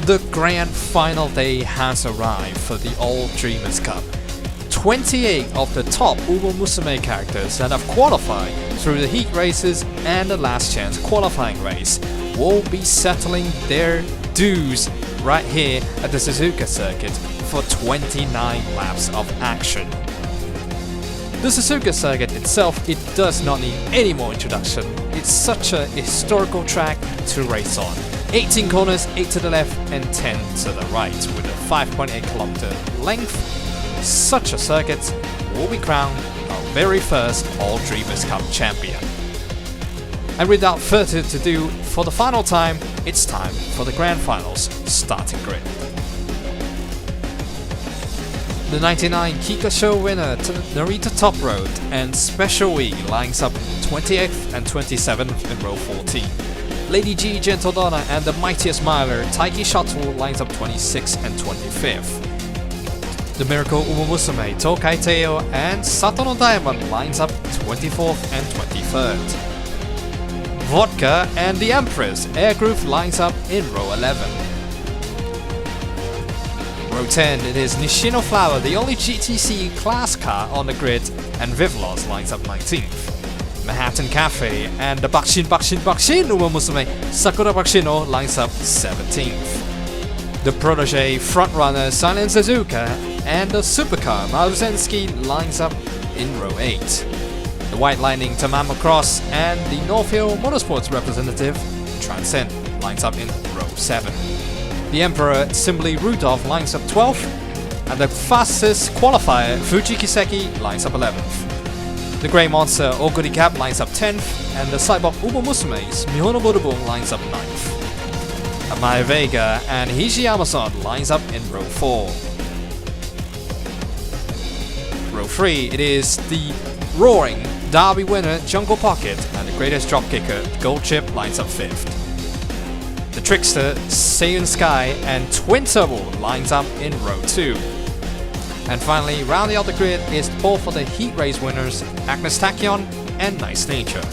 The grand final day has arrived for the All Dreamers Cup. 28 of the top Umamusume characters that have qualified through the heat races and the last chance qualifying race will be settling their dues right here at the Suzuka circuit for 29 laps of action. The Suzuka circuit itself, it does not need any more introduction. It's such a historical track to race on. 18 corners, 8 to the left and 10 to the right with a 5.8 kilometer length. Such a circuit will be crowned our very first All Dreamers Cup champion. And without further ado, for the final time, it's time for the grand finals starting grid. The 99 Kika Show winner Narita Top Road and Special Wii lines up 28th and 27th in row 14. Lady G Gentle Donna and the Mightiest Miler Taiki Shuttle lines up 26th and 25th. The Miracle Umamusume Tokai Teo and Satono Diamond lines up 24th and 23rd. Vodka and the Empress Air Groove lines up in row 11. Row 10, it is Nishino Flower, the only GTC class car on the grid, and Vivlos lines up 19th. Manhattan Cafe and the Bakshin Umamusume Sakura Bakshino lines up 17th. The Protege frontrunner Silent Suzuka and the supercar Maruzensky lines up in row 8. The White Lightning Tamama Cross and the North Hill Motorsports representative Transcend lines up in row 7. The Emperor Simply Rudolph lines up 12th, and the fastest qualifier Fuji Kiseki lines up 11th. The Grey Monster Oguri Cap lines up 10th, and the Cyborg Umamusume's Mihono Burubo lines up 9th. Amaya Vega and Hishi Amazon lines up in row 4. Row 3, it is the roaring Derby winner Jungle Pocket and the greatest dropkicker Gold Chip lines up 5th. The Trickster, Seiun Sky and Twin Turbo lines up in row 2. And finally, rounding out the grid is both of the heat race winners, Agnes Tachyon and Nice Nature.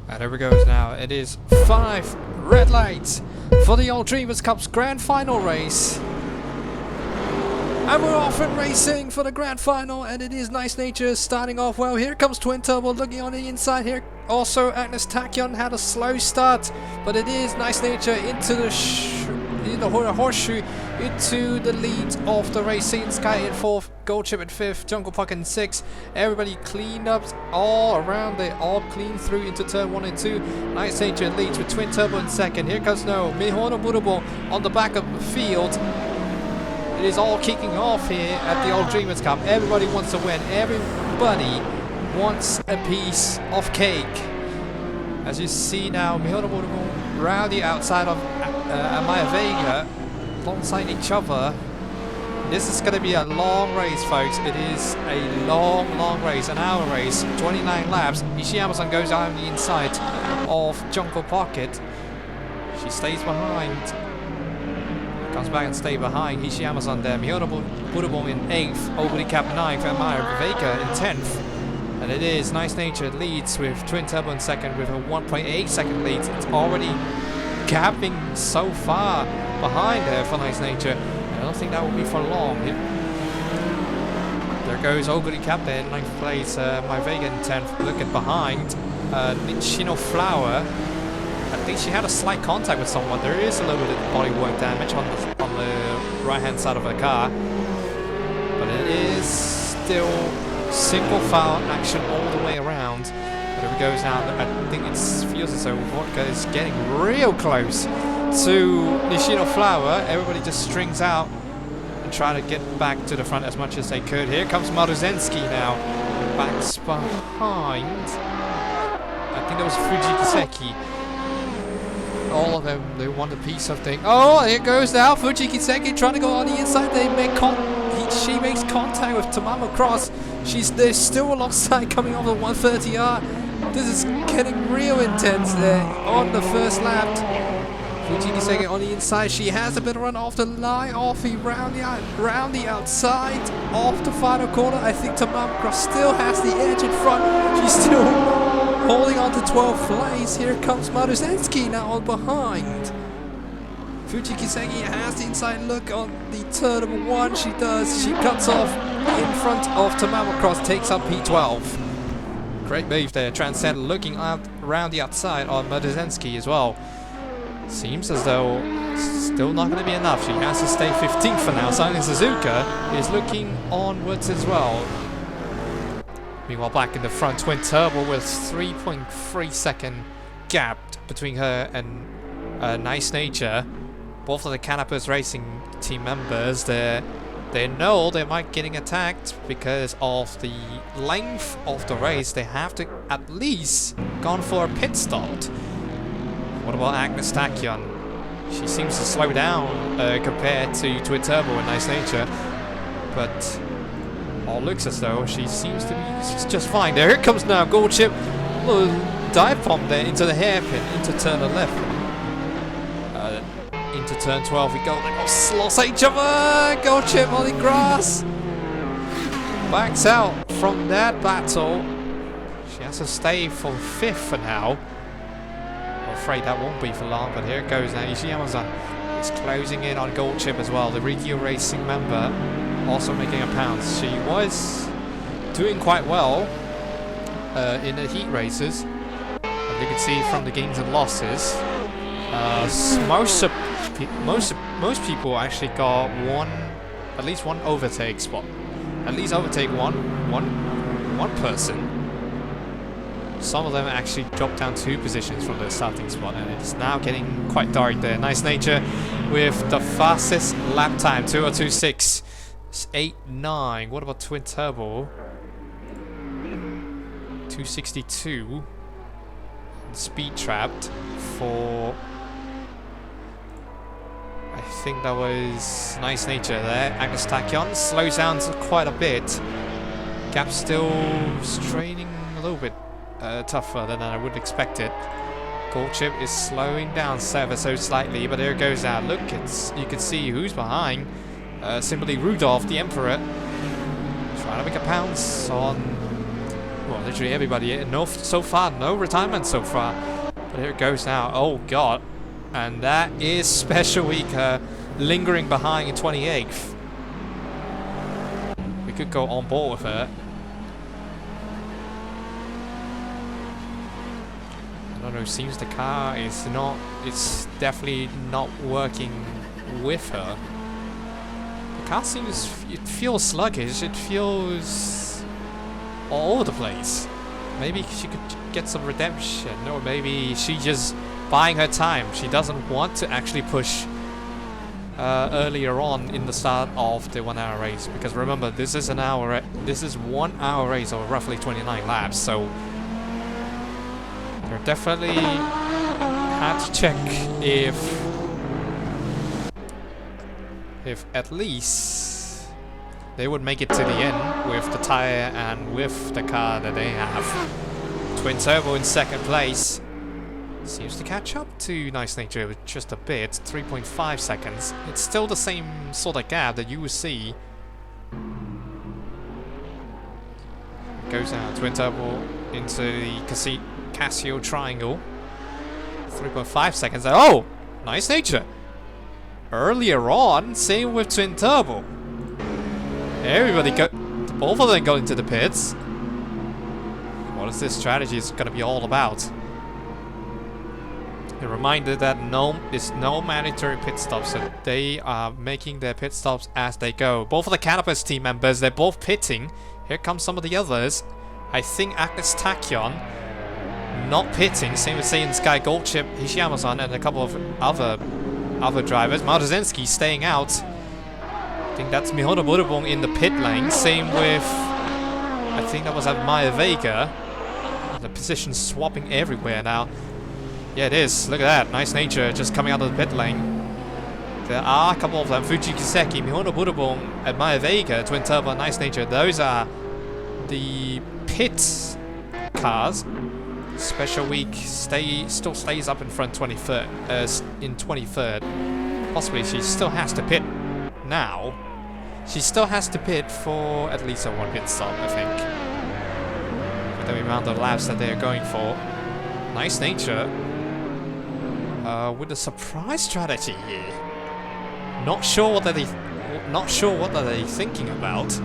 And here it goes now. It is 5 red lights for the All Dreamers Cup's grand final race. And we're off and racing for the grand final, and it is Nice Nature starting off well. Here comes Twin Turbo looking on the inside here. Also, Agnes Tachyon had a slow start, but it is Nice Nature into the horseshoe into the lead of the race. Seiun Sky in 4th, Gold Chip in 5th, Jungle Puck in 6th. Everybody cleaned up all around. They all clean through into turn 1 and 2. Nice Nature leads with Twin Turbo in 2nd. Here comes Mihono Burubo on the back of the field. It is all kicking off here at the All Dreamers Cup. Everybody wants to win. Everybody wants a piece of cake. As you see now, Mihono Burubo round the outside of Amaya Vega alongside each other. This is going to be a long race, folks. It is a long race, an hour race, 29 laps. Ishiyama-san goes down the inside of Jungle Pocket. She stays behind. Comes back and stays behind. Ishiyama-san there. Mihono Burubo in 8th. Oguri Cap 9th. And Amaya Vega in 10th. And it is Nice Nature leads with Twin Turbo in 2nd with a 1.8 second lead. It's already gapping so far behind her for Nice Nature. I don't think that will be for long. There goes Oguri Cap there in 9th place. My Vega in 10th. Looking behind. Nishino Flower. I think she had a slight contact with someone. There is a little bit of bodywork damage on the right hand side of her car. But it is still single file action all the way around. But here it goes now. I think it feels as though Vodka is getting real close to Nishino Flower. Everybody just strings out and try to get back to the front as much as they could. Here comes Maruzensky now. Backs behind. I think that was Fuji Kiseki. all of them, they want a piece of thing. Oh, here goes now Fuji Kiseki trying to go on the inside. She makes contact with Tamamo Cross. There's still alongside coming off the 130R. This is getting real intense there on the first lap. Fuji Kiseki on the inside. She has a bit of run off the line, round the outside, off the final corner. I think Tamamo Cross still has the edge in front. She's still holding on to 12th place. Here comes Maruzensky now on behind. Fuji Kiseki has the inside look on the turn number 1. She does. She cuts off in front of Tamamo Cross, takes up P12. Great move there. Transcend looking out around the outside on Maruzensky as well. Seems as though it's still not going to be enough. She has to stay 15th for now. Silent Suzuka is looking onwards as well. Meanwhile, back in the front, Twin Turbo with 3.3 second gap between her and Nice Nature. Both of the Canopus Racing team members, they know they might getting attacked because of the length of the race. They have to at least gone for a pit stop. What about Agnes Tachyon? She seems to slow down compared to Twin Turbo and Nice Nature, but all looks as though she seems to be just fine. There it comes now, Gold Chip. Little dive bomb there into the hairpin, into turn 11. Into turn 12 we go. They go sloss each other. Gold Chip on the grass. Backs out from that battle. She has to stay for 5th for now. I'm afraid that won't be for long, but here it goes now. Ishiyama-san is closing in on Gold Chip as well. The Regio Racing member also making a pounce. She was doing quite well in the heat races. As you can see from the gains and losses, most people actually got at least one overtake spot. At least overtake one person. Some of them actually dropped down 2 positions from the starting spot, and it's now getting quite dark there. Nice Nature with the fastest lap time, 2:02.6. 8.9. What about Twin Turbo? 2:62. Speed trapped for, I think that was Nice Nature there. Agnes Tachyon slows down quite a bit. Gap still straining a little bit tougher than I would expect it. Gold Chip is slowing down ever so slightly, but there it goes now. Look, you can see who's behind. Simply Rudolph, the Emperor, trying to make a pounce on, well, literally everybody. So far, no retirement so far. But here it goes now. Oh god. And that is Special Week lingering behind in 28th. We could go on board with her. I don't know, seems the car is not, it's definitely not working with her. The car seems, it feels sluggish, it feels all over the place. Maybe she could get some redemption, or maybe she just buying her time. She doesn't want to actually push earlier on in the start of the 1 hour race, because remember, this is 1 hour race of roughly 29 laps, so they definitely had to check if at least they would make it to the end with the tire and with the car that they have. Twin Turbo in 2nd place. Seems to catch up to Nice Nature with just a bit, 3.5 seconds. It's still the same sort of gap that you will see. Goes out, Twin Turbo into the Casio Triangle. 3.5 seconds. Oh! Nice Nature! Earlier on, same with Twin Turbo. Everybody both of them go into the pits. What is this strategy is going to be all about? A reminder that there's no mandatory pit stops, so they are making their pit stops as they go. Both of the Canopus team members, they're both pitting. Here come some of the others. I think Agnes Tachyon not pitting, same with Saiyan Sky, Gold Chip, Ishiyama-san, and a couple of other drivers. Maruzensky staying out. I think that's Mihono Burubong in the pit lane. Same with, I think that was at Maya Vega. The position swapping everywhere now. Yeah, it is. Look at that. Nice nature just coming out of the pit lane. There are a couple of them. Fuji Kiseki, Mihono Burubon, and Maya Vega, Twin Turbo, Nice Nature. Those are the pit cars. Special Week still stays up in front 23rd. In 23rd. Possibly she still has to pit now. She still has to pit for at least a 1 pit stop, I think. With the amount of laps that they are going for. Nice Nature. With a surprise strategy here. Not sure what are they thinking about.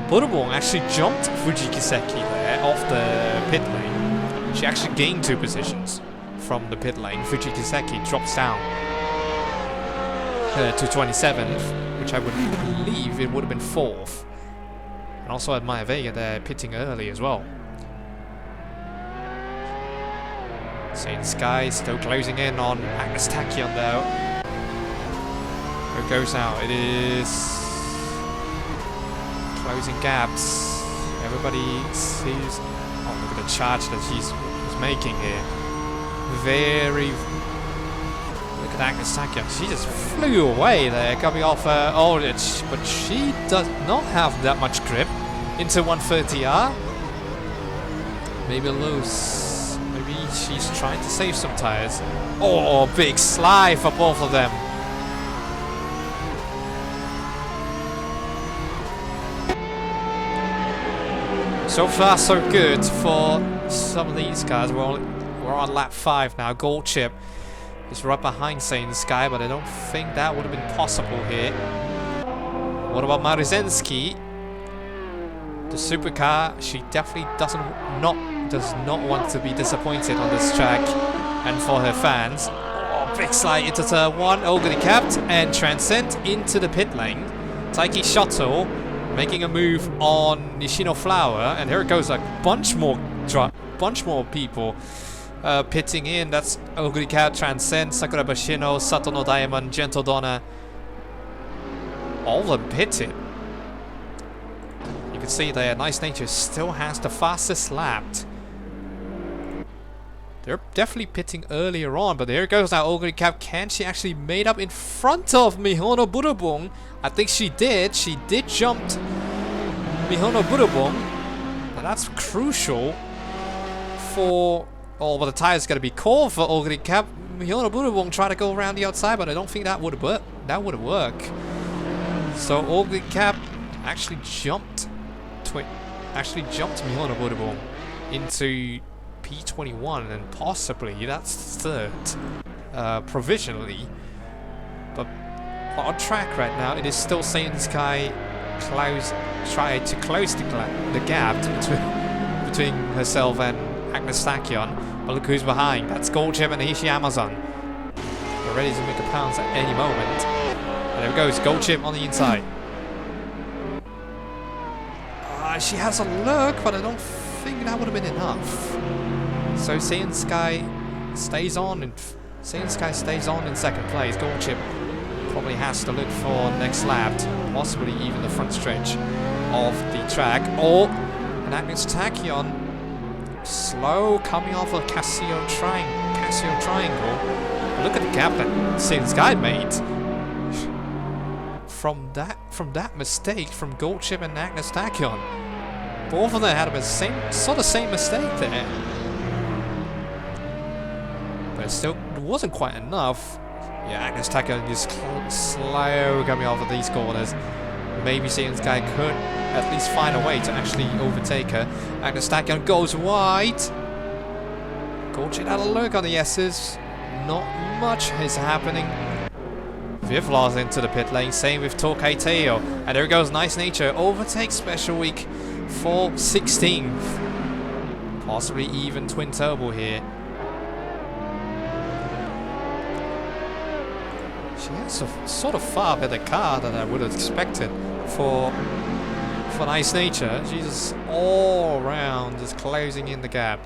Burubon actually jumped Fuji Kiseki there off the pit lane. She actually gained 2 positions from the pit lane. Fuji Kiseki drops down to 27th, which I would believe it would have been 4th. And also had Maya Vega there pitting early as well. Seeing Sky still closing in on Agnes Tachyon though. It goes now. It is closing gaps. Everybody sees. Oh, look at the charge that she's making here. Look at Agnes Tachyon. She just flew away there, coming off her oldage, but she does not have that much grip into 130R. Maybe loose. Maybe she's trying to save some tires. Oh, big slide for both of them. So far, so good for some of these cars. We're on lap 5 now. Gold Chip is right behind Saiyan Sky, but I don't think that would have been possible here. What about Marzensky? The supercar, she definitely does not want to be disappointed on this track, and for her fans. Oh, big slide into turn 1, Oguri capped and transcend into the pit lane. Taiki Shuttle making a move on Nishino Flower, and here it goes, like bunch more people pitting in. That's Oguri capped, transcend, Sakura Bashino, Sato no Diamond, Gentle Donna. All of them pitted. You can see there, Nice Nature still has the fastest lap. They're definitely pitting earlier on, but there it goes now. Oguri Cap, can she actually made up in front of Mihono Burubon? I think she did. She did jump Mihono Burubon. And that's crucial for... Oh, but the tire's going to be cold for Oguri Cap. Mihono Burubon tried to go around the outside, but I don't think that would have worked. So Oguri Cap actually jumped Mihono Burubon into P21, and possibly that's 3rd provisionally, but on track right now it is still Saiyan Sky try to close the gap between herself and Agnes Tachyon, but look who's behind. That's Gold Chip and Hishi Amazon. They're ready to make a pounce at any moment, and there it goes, Gold Chip on the inside. She has a look, but I don't think that would have been enough. So Saiyan Sky stays on in 2nd place. Gold Chip probably has to look for next lap, possibly even the front stretch of the track. Oh, and Agnes Tachyon slow coming off a Casio triangle. Look at the gap that Saiyan Sky made. From that mistake from Gold Chip and Agnes Tachyon. Both of them had the same mistake there. But still, it wasn't quite enough. Yeah, Agnes Tachyon is slow coming off of these corners. Maybe Saiyan Sky could at least find a way to actually overtake her. Agnes Tachyon goes wide. Gold Chip had a look on the S's. Not much is happening. Vivlas into the pit lane, same with Tokai Teo. And there goes Nice Nature, overtakes Special Week for 16th. Possibly even Twin Turbo here. She has a sort of far better car than I would have expected for Nice Nature. She's just all around, just closing in the gap.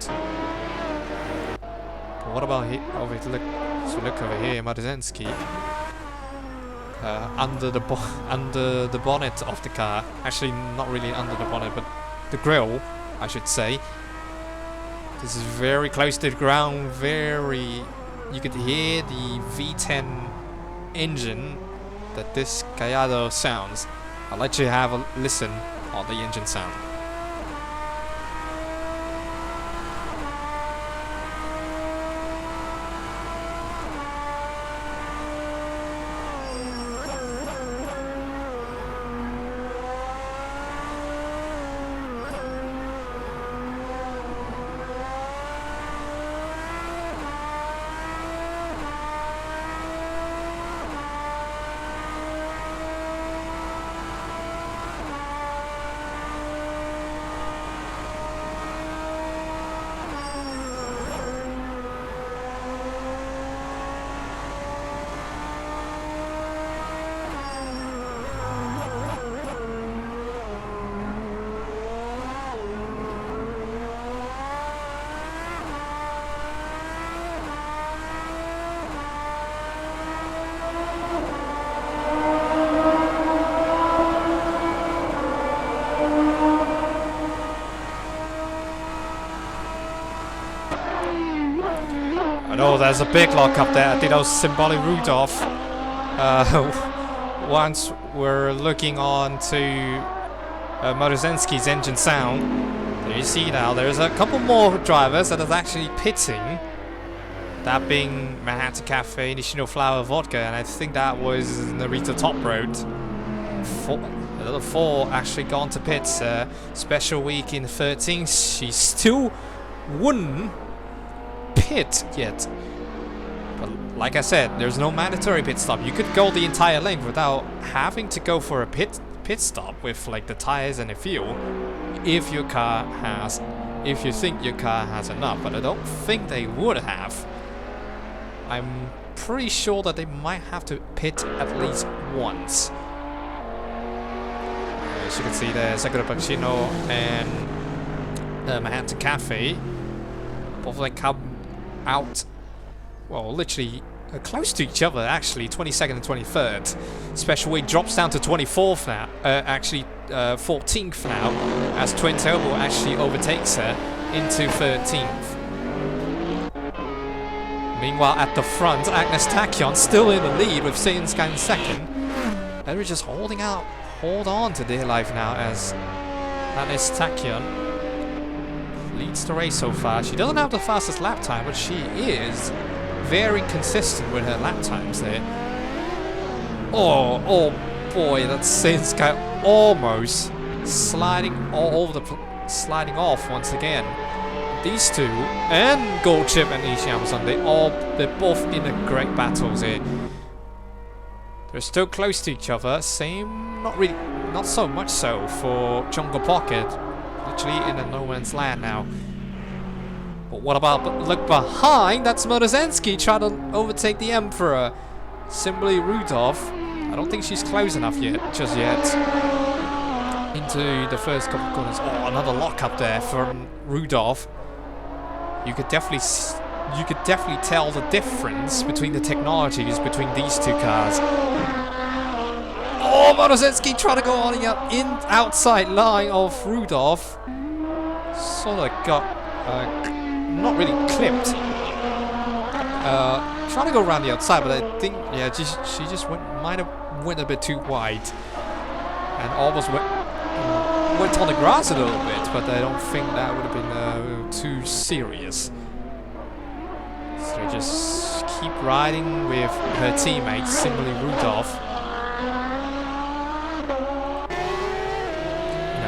But what about here? Look over here, Marzensky. Under the bonnet of the car. Actually, not really under the bonnet, but the grille, I should say. This is very close to the ground. You could hear the V10 engine that this Gallardo sounds. I'll let you have a listen on the engine sound. Oh, there's a big lock up there. I think that was symbolic Rudolph. Once we're looking on to Motorzenski's engine sound, there you see now there's a couple more drivers that is actually pitting. That being Manhattan Cafe, Nishino Flower Vodka, and I think that was Narita Top Road. Another 4 actually gone to pits. Special week in 13. She still wouldn't pit yet, but like I said, there's no mandatory pit stop. You could go the entire length without having to go for a pit stop with like the tires and the fuel if you think your car has enough, but I don't think they would have. I'm pretty sure that they might have to pit at least once. As you can see there, Sakura Pacino and Manhattan Cafe, both of them come out, well, literally close to each other actually, 22nd and 23rd. Special week drops down to 24th now, 14th now, as Twin Turbo actually overtakes her into 13th. Meanwhile at the front, Agnes Tachyon still in the lead with Seinsky in second. They're just hold on to their life now as Agnes Tachyon leads the race so far. She doesn't have the fastest lap time, but she is very consistent with her lap times there. Oh boy, that's Seinsky almost sliding off once again. These two and Goldchip and Ishii Amazon, they're both in a great battles here. They're still close to each other. Same, not so much so for Jungle Pocket. Literally in a no man's land now. But what about look behind? That's Motorzenski trying to overtake the Emperor. Simply Rudolph. I don't think she's close enough just yet. Into the first couple of corners. Oh, another lock up there from Rudolph. You could definitely tell the difference between the technologies between these two cars. Oh, Motorzenski trying to go on the outside line of Rudolph. Sort of got not really clipped. Trying to go around the outside, but I think she just might have went a bit too wide and almost went on the grass a little bit. But I don't think that would have been too serious. So they just keep riding with her teammates, simply Rudolph.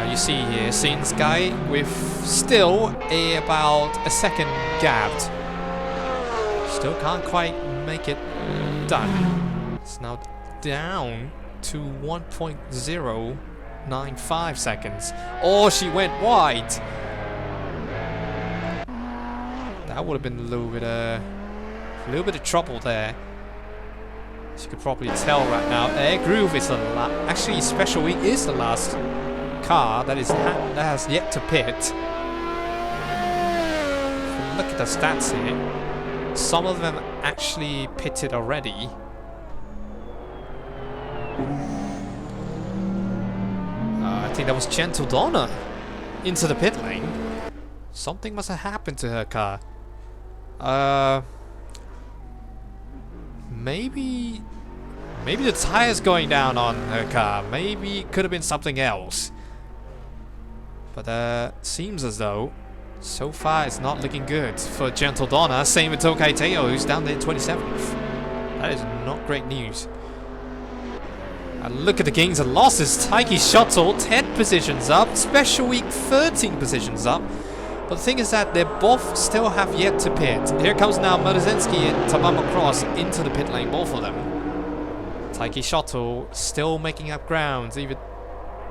You see here, Seinsky with still about a second gapped. Still can't quite make it done. It's now down to 1.095 seconds. Oh, she went wide. That would have been a little bit of trouble there. As you could probably tell right now, Air Groove is the actually Special Week is the last car that has yet to pit. Look at the stats here. Some of them actually pitted already. I think that was Gentle Donna into the pit lane. Something must have happened to her car. Maybe the tire's going down on her car. Maybe it could have been something else. But seems as though so far it's not looking good for Gentle Donna. Same with Tokai Teo, who's down there 27th. That is not great news. And look at the gains and losses. Taiki Shuttle 10 positions up. Special Week 13 positions up. But the thing is that they both still have yet to pit. Here comes now Murzinski and Tabama Cross into the pit lane, both of them. Taiki Shuttle still making up grounds, even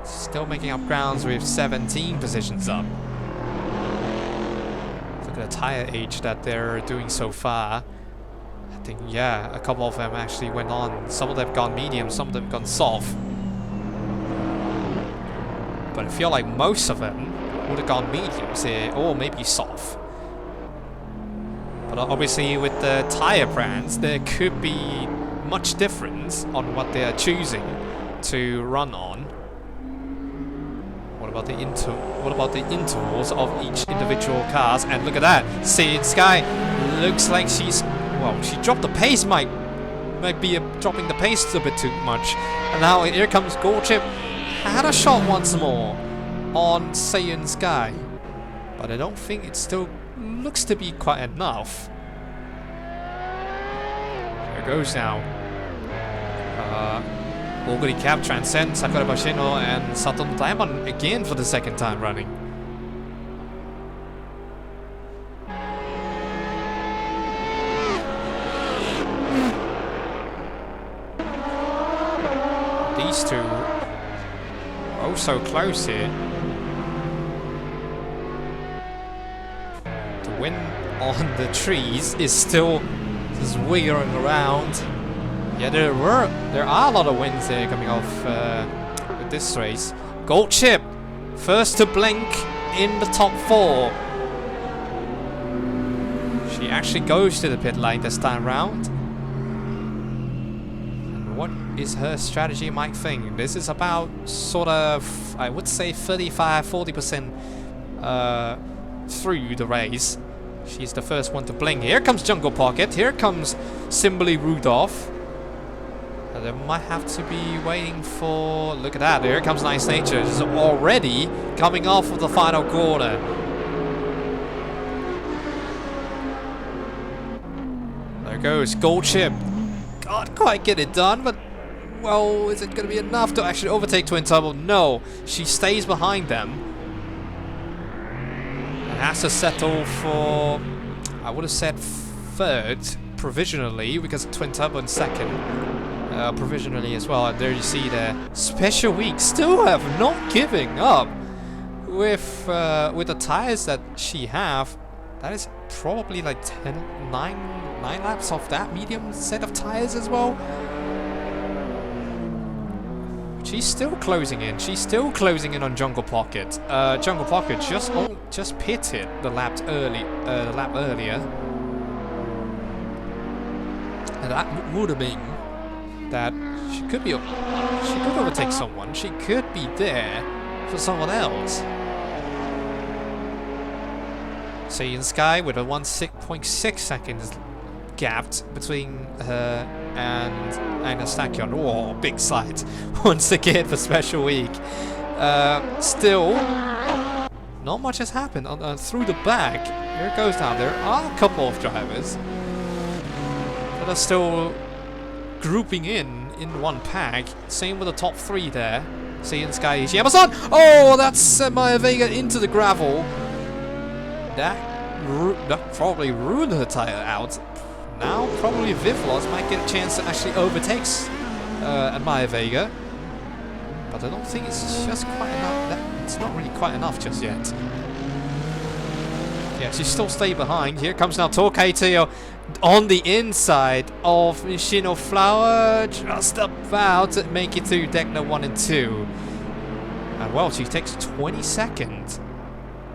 still making up grounds with 17 positions up. Look at the tire age that they're doing so far. I think, yeah, a couple of them actually went on. Some of them gone medium, some of them gone soft. But I feel like most of them would have gone mediums here, or maybe soft. But obviously with the tire brands, there could be much difference on what they are choosing to run on. What about the intervals of each individual cars? And look at that, See Sky looks like she's, well, she dropped the pace, might be dropping the pace a bit too much. And now here comes Gorchip, had a shot once more on Saiyan Sky, but I don't think it still looks to be quite enough. There goes now. Oguri Cap Transcend, Sakura Bashino and Saturn Diamond again for the second time running. These two oh so close here. The wind on the trees is still just wiggling around. Yeah, there are a lot of wins here coming off with this race. Gold Chip, first to blink in the top 4. She actually goes to the pit lane this time round. And what is her strategy, might think? This is about sort of, I would say 35-40% through the race. She's the first one to blink. Here comes Jungle Pocket. Here comes Simbly Rudolph. They might have to be waiting for... Look at that. Here comes Nice Nature. Just already coming off of the final corner. There goes Gold Chip. Can't quite get it done, but... Well, is it going to be enough to actually overtake Twin Turbo? No. She stays behind them. And has to settle for... I would have said 3rd provisionally, because Twin Turbo in 2nd. Provisionally as well, and there you see the Special Week still have not giving up with the tires that she have. That is probably like 9 laps of that medium set of tires as well. She's still closing in. She's still closing in on Jungle Pocket. Jungle Pocket just pitted the lap earlier. And that would have been that she could overtake someone. She could be there for someone else. Saiyan Sky with a 1.6 seconds gapped between her and Anastakion. Oh, big slide once again for Special Week. Still, not much has happened through the back. Here it goes now. There are a couple of drivers that are still grouping in one pack. Same with the top 3 there. Saiyan Sky, Yamasan. Oh, that's Maya Vega into the gravel. That probably ruined her tire out. Now probably Vivlos might get a chance to actually overtake Maya Vega. But I don't think it's just quite enough. It's not really quite enough just yet. Yeah, she still stay behind. Here comes now Tokai Teo on the inside of Nishino Flower, just about to make it to Decna 1 and 2. And well, she takes 22nd.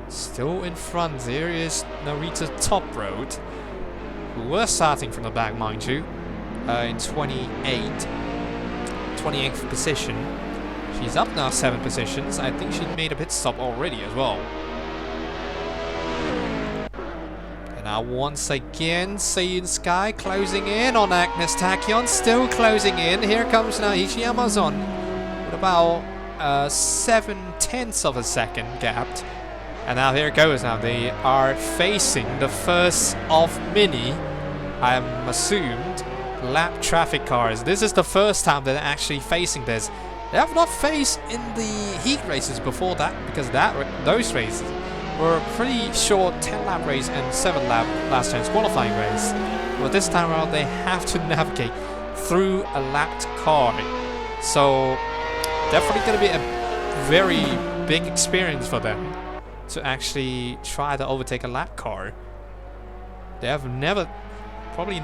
Still in front. Here is Narita Top Road, who were starting from the back, mind you, in 28th position. She's up now 7 positions. I think she made a pit stop already as well. And now once again, Saiyan Sky closing in on Agnes Tachyon, still closing in. Here comes now Umamusume with about 7/10 of a second gapped. And now here it goes now. They are facing the first of many, I'm assumed, lap traffic cars. This is the first time they're actually facing this. They have not faced in the heat races before that, because those races were pretty short 10-lap race and 7-lap last chance qualifying race. But this time around they have to navigate through a lapped car. So definitely going to be a very big experience for them to actually try to overtake a lap car. They have never, probably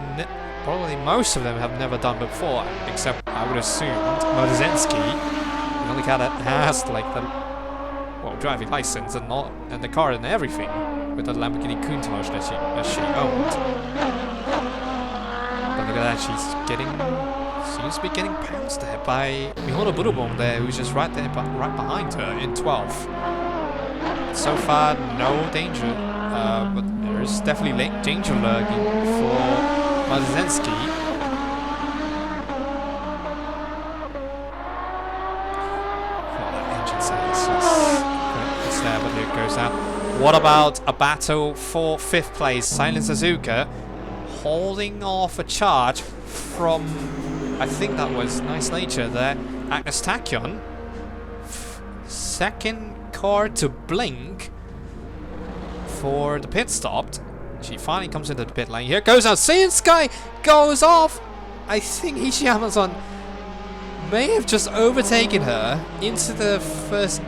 most of them have never done before, except I would assume Motorsport. The only car that has like the driving license and the car and everything, with the Lamborghini Countach that she owned. But look at that, seems to be getting pounced there by Mihono Burubon there, who's just right behind her in 12th. So far, no danger, but there is definitely danger lurking for Motorsport. But it goes out. What about a battle for 5th place? Silent Suzuka holding off a charge from, I think that was Nice Nature there, Agnes Tachyon. Second car to blink for the pit stop. She finally comes into the pit lane. Here goes out. Saiyan Sky goes off. I think Umamusume may have just overtaken her into the first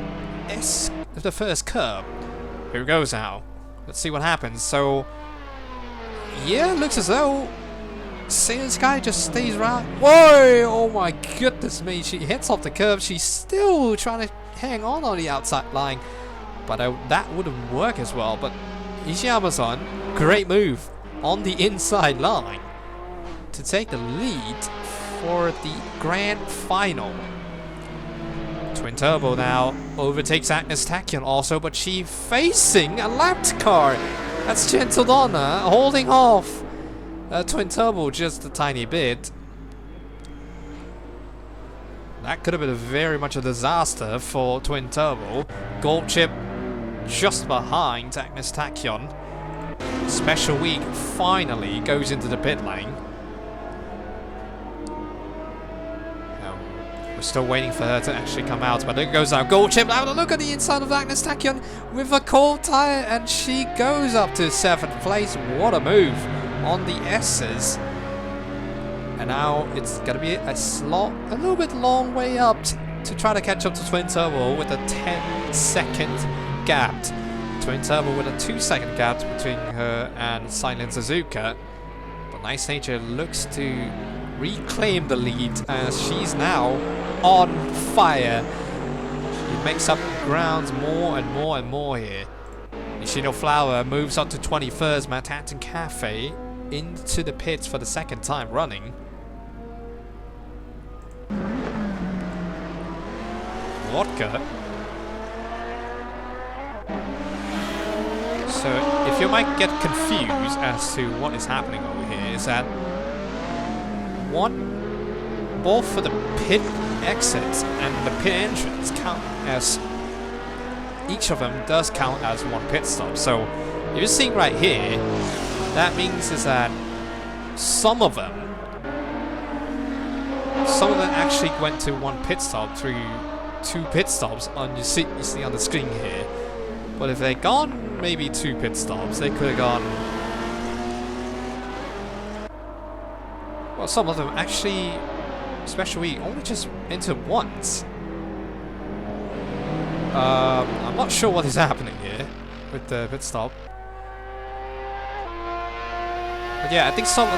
curb. Here it goes now. Let's see what happens. So, yeah, it looks as though Saiyan Sky just stays right. Whoa! Oh my goodness me. She hits off the curb. She's still trying to hang on the outside line. But that wouldn't work as well. But Umamusume, great move on the inside line to take the lead for the grand final. Twin Turbo now overtakes Agnes Tachyon also, but she facing a lapped car. That's Gentle Donna holding off Twin Turbo just a tiny bit. That could have been very much a disaster for Twin Turbo. Gold Chip just behind Agnes Tachyon. Special Week finally goes into the pit lane. Still waiting for her to actually come out, but it goes out. Gold Chip, have a look at the inside of Agnes Tachyon with a cold tire, and she goes up to 7th place. What a move on the S's. And now it's gonna be a little bit long way up to try to catch up to Twin Turbo with a 10-second gap. Twin Turbo with a 2-second gap between her and Silent Suzuka. But Nice Nature looks to reclaim the lead as she's now on fire. She makes up grounds more and more and more here. Nishino Flower moves up to 21st. Manhattan Cafe into the pits for the 2nd time running. Vodka. So if you might get confused as to what is happening over here, is that both for the pit exits and the pit entrance count as, each of them does count as one pit stop. So you're seeing right here, that means is that some of them actually went to one pit stop through 2 pit stops on you see on the screen here. But if they'd gone maybe 2 pit stops, they could have gone. Well, some of them actually, especially only just entered once. I'm not sure what is happening here with the pit stop. But yeah, I think some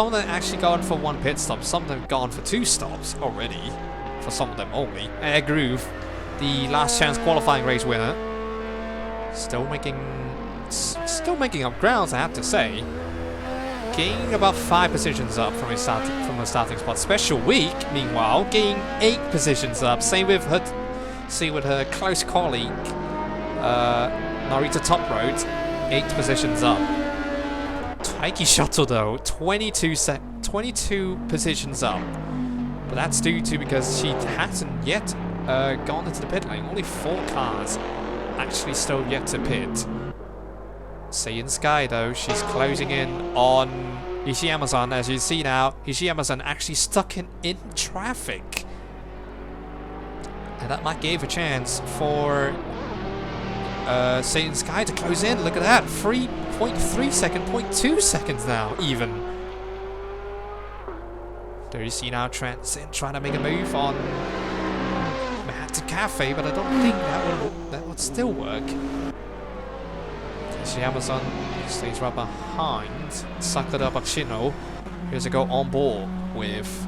of them actually gone for 1 pit stop. Some of them gone for 2 stops already. For some of them only. Air Groove, the last chance qualifying race winner, still making up grounds, I have to say. Gaining about 5 positions up from a starting spot. Special Week, meanwhile, gaining 8 positions up. Same with her close colleague, Narita Top Road, 8 positions up. Taiki Shuttle though, 22 positions up. But that's due to because she hasn't yet gone into the pit lane. Only 4 cars actually still yet to pit. Saiyan Sky though, she's closing in on Ishiyama-san. As you see now, Ishiyama-san actually stuck in traffic. And that might give a chance for Saiyan Sky to close in. Look at that, 3.3 seconds, 0.2 seconds now even. There you see now Trent trying to make a move on Manhattan Cafe, but I don't think that would still work. Ishiyama-san stays right behind Sakura Bakshino. Here's a go on board with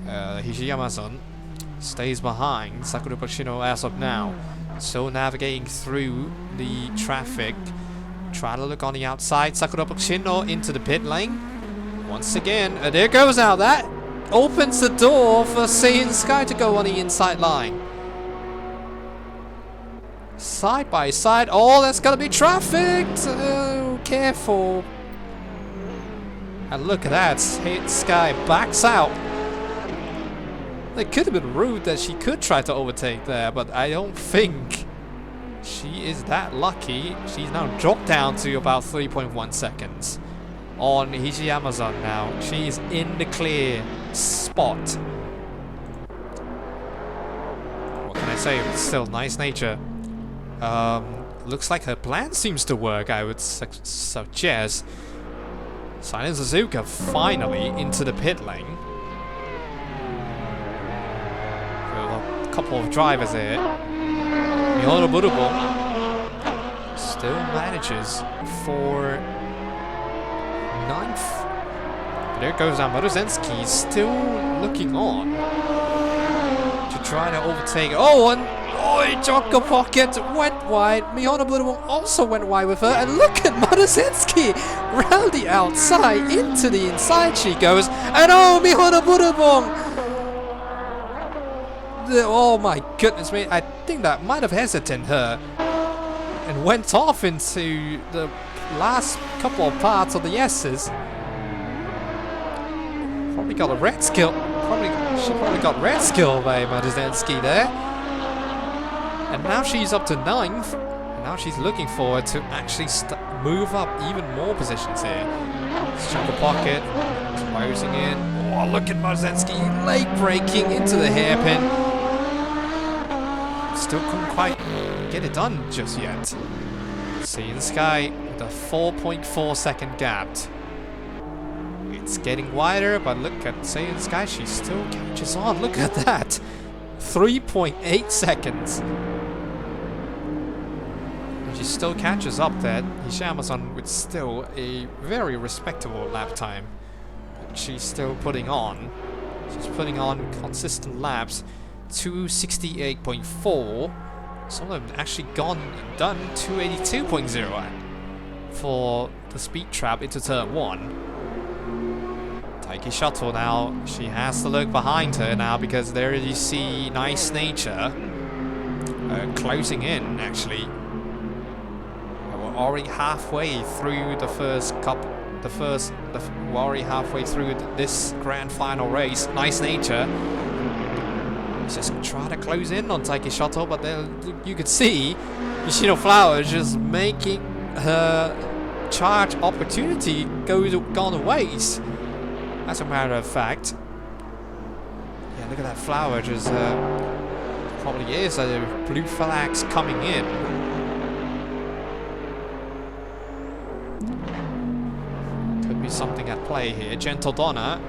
Ishiyama-san. Stays behind Sakura Bakshino as of now. Still navigating through the traffic. Try to look on the outside. Sakura Bakshino into the pit lane. Once again, there goes now. That opens the door for Saiyan Sky to go on the inside line. Side by side. Oh, that's gonna be trafficked. Oh, careful. And look at that. Saiyan Sky backs out. It could have been rude that she could try to overtake there, but I don't think she is that lucky. She's now dropped down to about 3.1 seconds. On Ishiyama-san now. She's in the clear spot. What can I say? It's still nice nature. Looks like her plan seems to work, I would suggest. Silent Suzuka finally into the pit lane. A couple of drivers here. Mihono Burubo still manages for 9th. There goes Maruzensky, still looking on to try to overtake. Oh, and Jocko Pocket went wide. Mihono Burubo also went wide with her. And look at Maruzensky round the outside into the inside she goes. And oh, Mihono Burubo. Oh my goodness me, I think that might have hesitated her and went off into the last couple of parts of the S's. Probably got a red skill. She probably got red skill by Maruzensky there. And now she's up to 9th. And now she's looking forward to actually move up even more positions here. Choco Pocket closing in. Oh, look at Maruzensky late braking into the hairpin. Still couldn't quite get it done just yet. Saiyan Sky with a 4.4 second gap. It's getting wider, but look at Saiyan Sky, she still catches on. Look at that! 3.8 seconds. And she still catches up there. Ishiyama-san with still a very respectable lap time. But she's still putting on. She's putting on consistent laps. 268.4. Some of them actually done 282.0 for the speed trap into turn 1. Taiki Shuttle now, she has to look behind her now because there you see Nice Nature closing in actually. We're already halfway through the first couple. We're already halfway through this grand final race. Nice Nature. Just try to close in on Taiki Shuttle, but then you could see Yoshino Flower just making her charge opportunity gone to waste. As a matter of fact. Yeah, look at that Flower just probably is a blue flags coming in. Could be something at play here. Gentle Donna.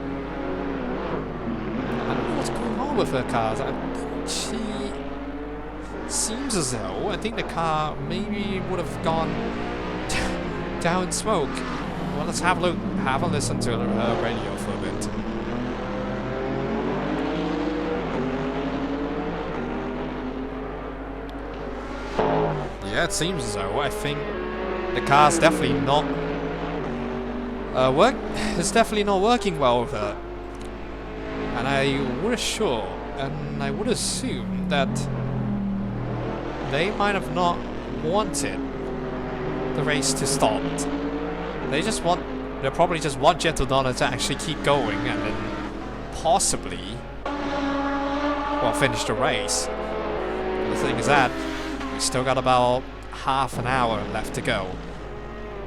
I don't know what's going on with her cars. She seems as though I think the car maybe would have gone down in smoke. Well, let's have a look, have a listen to her radio for a bit. Yeah, it seems as though I think the car's definitely not it's definitely not working well with her. And I would assume that they might have not wanted the race to stop They probably just want Gentledonna to actually keep going and then possibly, well, finish the race. But the thing is that we still got about half an hour left to go.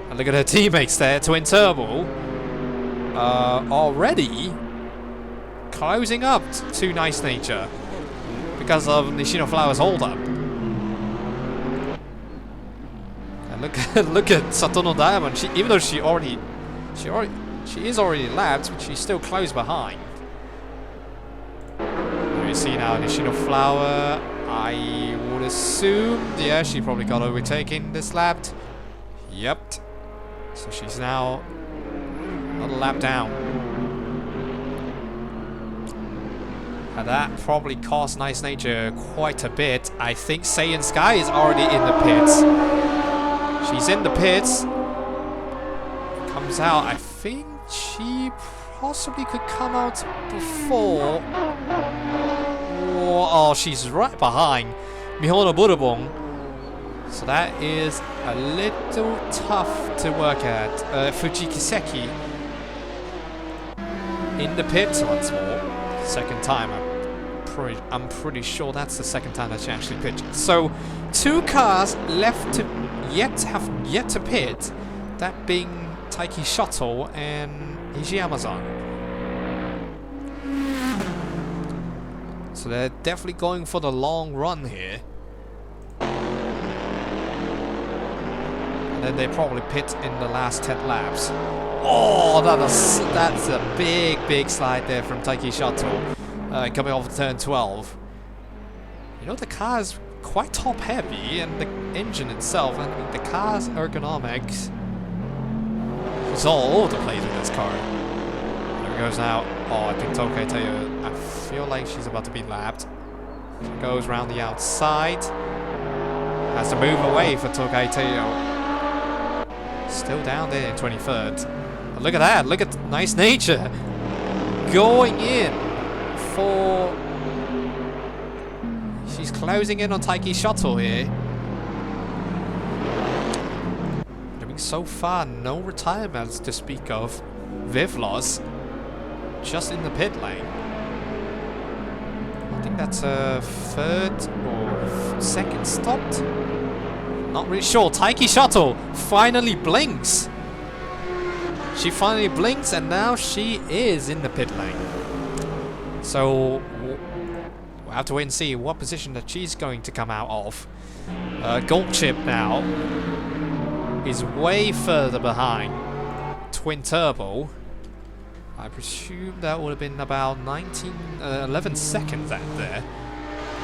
And look at her teammates there, Twin Turbo, already closing up to Nice Nature because of Nishino Flower's hold up. And look at Satono Diamond. Even though she is already lapped, but she's still close behind. You see now Nishino Flower. I would assume, yeah, she probably got overtaken this lap. Yep. So she's now another lap down. And that probably cost Nice Nature quite a bit. I think Saiyan Sky is already in the pits. She's in the pits. Comes out. I think she possibly could come out before. Oh, she's right behind Mihono Burubon. So that is a little tough to work at. Fujikiseki in the pits once more. Second time. I'm pretty sure that's the second time that she actually pitched. So 2 cars left to have yet to pit. That being Taiki Shuttle and Iji Amazon. So they're definitely going for the long run here. And then they probably pit in the last 10 laps. Oh, that's a big slide there from Taiki Shuttle. Coming off turn 12. You know, the car is quite top heavy, and the engine itself, and the car's ergonomics is all over the place with this car. There it goes now. Oh, I think Tokai Teo, I feel like she's about to be lapped. She goes around the outside. Has to move away for Tokai Teo. Still down there in 23rd. But look at that. Look at Nice Nature going in for... She's closing in on Taiki Shuttle here. I mean, so far, no retirements to speak of. Vivlos just in the pit lane. I think that's a 3rd or 2nd stopped. Not really sure. Taiki Shuttle finally blinks. She finally blinks, and now she is in the pit lane. So we'll have to wait and see what position that she's going to come out of. Gold Chip now is way further behind Twin Turbo. I presume that would have been about 11 seconds out there.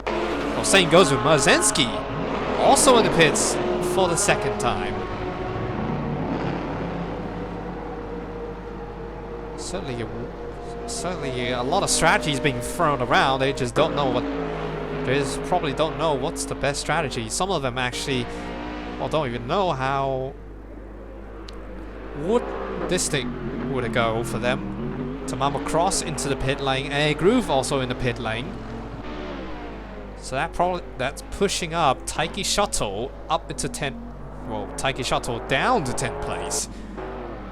Well, same goes with Marzensky, also in the pits for the 2nd time. Certainly a lot of strategies being thrown around. They just don't know what. They just probably don't know what's the best strategy. Some of them actually, well, don't even know how would this thing would go for them. Tamama Cross into the pit lane. A Groove also in the pit lane. So that's pushing up Taiki Shuttle up into 10th. Well, Taiki Shuttle down to 10th place.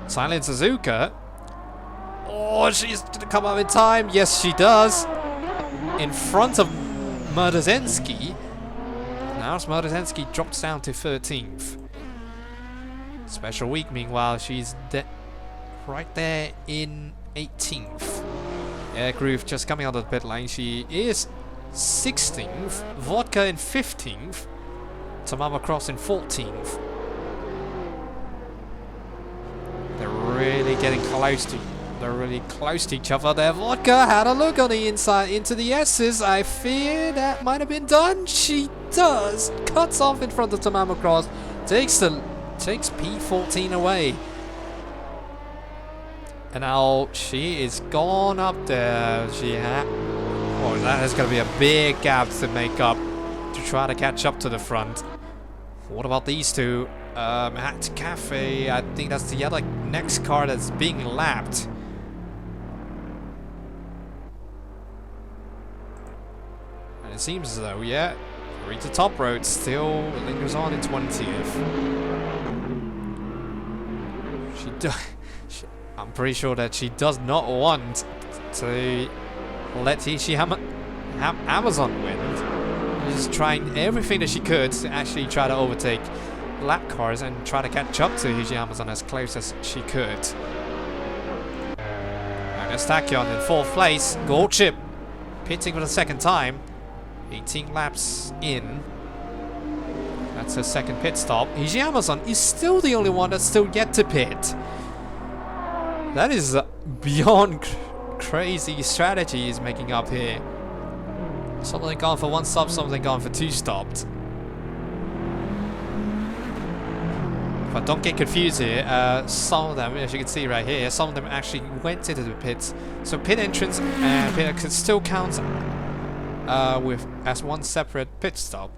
Silent Suzuka. Oh, she's gonna come up in time. Yes, she does. In front of Murdazensky. Now Murdazensky drops down to 13th. Special Week, meanwhile, she's right there in 18th. Air Groove just coming out of the pit lane. She is 16th. Vodka in 15th. Tamama Cross in 14th. They're really getting close to. They're really close to each other there. Vodka had a look on the inside into the S's. I fear that might have been done. She does. Cuts off in front of Tamama Cross. Takes P14 away. And now she is gone up there. Oh, that is going to be a big gap to make up to try to catch up to the front. What about these two? At Cafe, I think that's the other next car that's being lapped. And it seems as though, yeah, Rita Top Road still lingers on in 20th. I'm pretty sure that she does not want to let Amazon win. She's trying everything that she could to actually try to overtake lap cars and try to catch up to Amazon as close as she could. Agnes Tachyon in 4th place. Gold chip pitting for the 2nd time. 18 laps in. That's her 2nd pit stop. Amazon is still the only one that's still yet to pit. That is beyond crazy strategy he's making up here. Something gone for 1 stop, something gone for 2 stopped. But don't get confused here. Some of them, as you can see right here, some of them actually went into the pits. So pit entrance and pit exit still counts as 1 separate pit stop.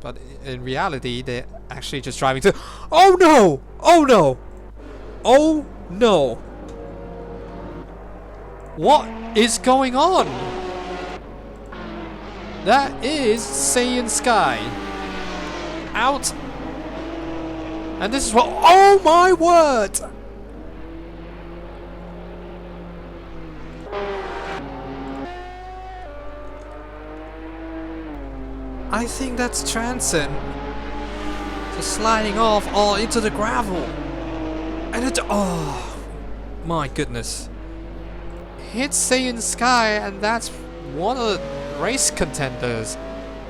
But in reality, they're actually just driving to. Oh no! Oh no! Oh no! What is going on? That is Saiyan Sky out. And this is what. Oh my word! I think that's Transcend just sliding off all into the gravel. And it. Oh my goodness. Hits Saiyan Sky, and that's one of the race contenders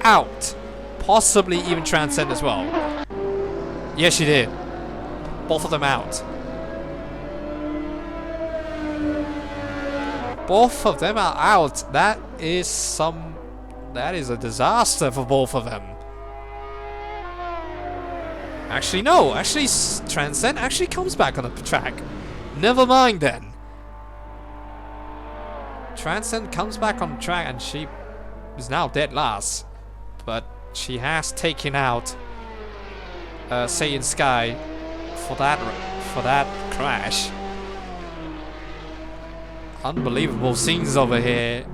out. Possibly even Transcend as well. Yes, she did. Both of them out. Both of them are out. That is a disaster for both of them. Actually, no. Actually, Transcend actually comes back on the track. Never mind then. Transcend comes back on the track, and she is now dead last. But she has taken out Saiyan Sky for that crash. Unbelievable scenes over here.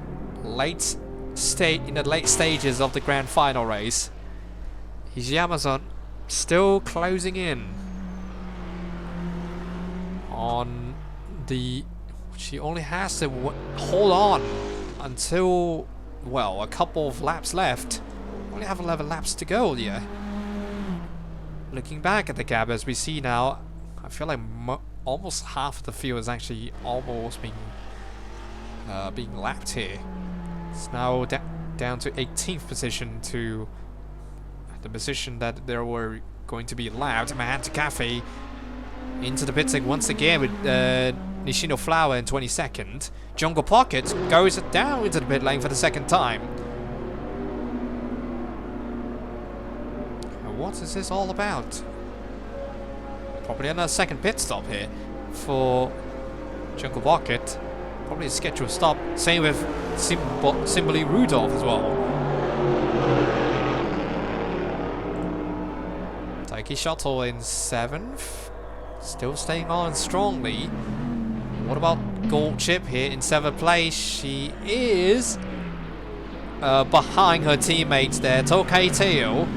In the late stages of the grand final race. Amazon still closing in on the. She only has to hold on until, well, a couple of laps left. Only have 11 laps to go here. Looking back at the gap as we see now, I feel like almost half of the field is actually almost being lapped here. It's now down to 18th position to the position that there were going to be lapped. Mahanta Cafe into the pit once again with Nishino Flower in 22nd. Jungle Pocket goes down into the pit lane for the 2nd time. What is this all about? Probably another 2nd pit stop here for Jungle Pocket. Probably a scheduled stop. Same with Simboli Rudolph as well. Taiki Shuttle in 7th. Still staying on strongly. What about Gold Chip here in 7th place? She is behind her teammates there, Tokai Teo.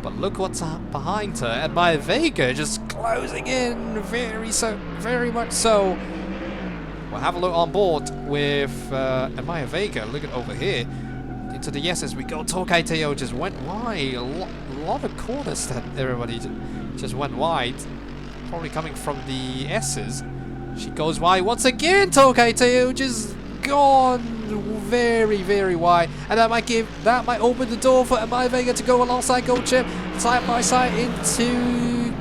But look what's behind her, and my Vega just closing in very much so. We'll have a look on board with Amaya Vega. Look at over here into the yeses we go. Tokai Teo just went wide. A lot of corners that everybody just went wide. Probably coming from the S's. She goes wide once again. Tokai Teo just gone very wide, and that might open the door for Amaya Vega to go alongside Gold Chip side by side into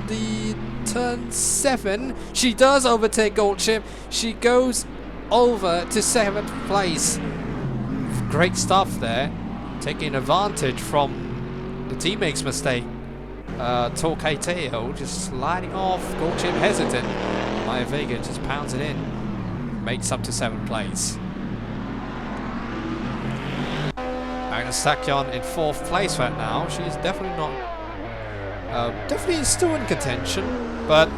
the turn 7. She does overtake Gold Chip. She goes over to 7th place. Great stuff there, taking advantage from the teammate's mistake. Tokai Teo just sliding off. Gold Chip hesitant. Amaya Vega just pounds it in, makes up to 7th place. Agnes Tachyon in 4th place right now. She's definitely not. Definitely still in contention, but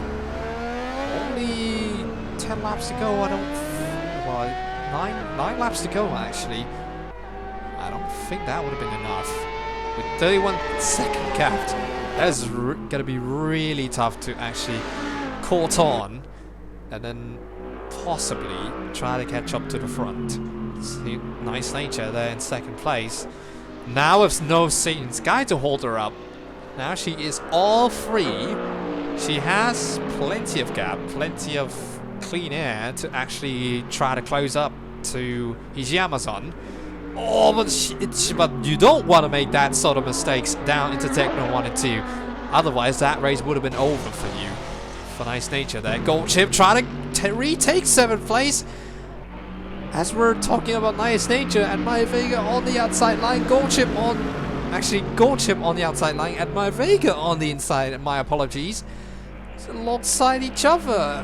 only 10 laps to go. I don't. Well, 9 laps to go actually. I don't think that would have been enough. With 31 second capped, that is gonna be really tough to actually caught on, and then possibly try to catch up to the front. See, Nice Nature there in second place. Now with no Satan Sky to hold her up. Now she is all free. She has plenty of gap, plenty of clean air to actually try to close up to Hijiyama-san. Oh, but you don't want to make that sort of mistakes down into Techno 1 and 2. Otherwise, that race would have been over for you. For Nice Nature there. Gold Chip trying to retake 7th place. As we're talking about Nice Nature and Maya Vega on the outside line. Gold Chip on the outside line and Maya Vega on the inside. And my apologies. It's alongside each other.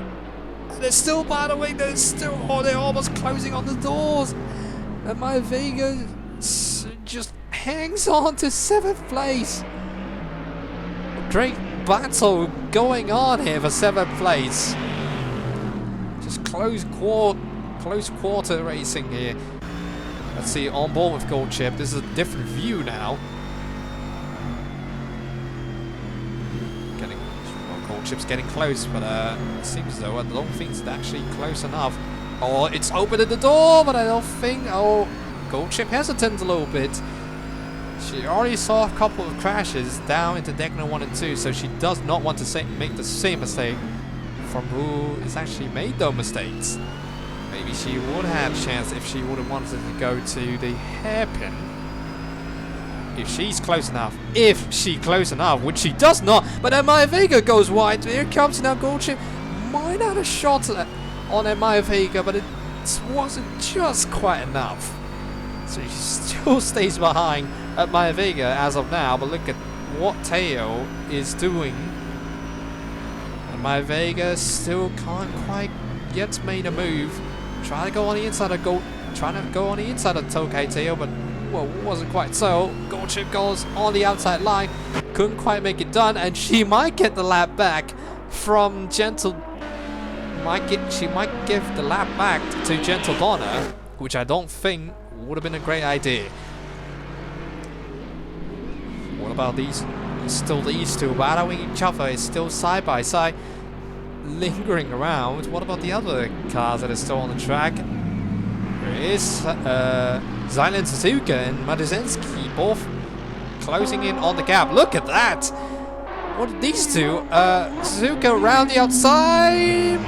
And they're still, by the way, they're almost closing on the doors. And Maya Vega just hangs on to 7th place. Great battle going on here for 7th place. Just close quarter racing here. Let's see, on board with Gold Chip. This is a different view now. Gold Chip's getting close, but it seems as though I don't think it's actually close enough. Oh, it's opening the door, but I don't think. Oh, Gold Chip hesitates a little bit. She already saw a couple of crashes down into Techno 1 and 2, so she does not want to make the same mistake from who has actually made those mistakes. Maybe she would have a chance if she would have wanted to go to the hairpin. If she's close enough. Which she does not. But then Maya Vega goes wide. Here comes now Gold Chip. Might have a shot on Maya Vega, but it wasn't just quite enough. So she still stays behind at Maya Vega as of now. But look at what Teo is doing. And Maya Vega still can't quite yet made a move. Trying to go on the inside of Tokay Teo, but well, wasn't quite so. Gold Chip goes on the outside line. Couldn't quite make it done, and she might get the lap back from Gentle. She might give the lap back to Gentle Donna, which I don't think would have been a great idea. What about these? Still these two battling each other. It's still side by side, lingering around. What about the other cars that are still on the track? There is Zylan Suzuka and Maduzensky both closing in on the gap. Look at that! What are these two? Suzuka around the outside.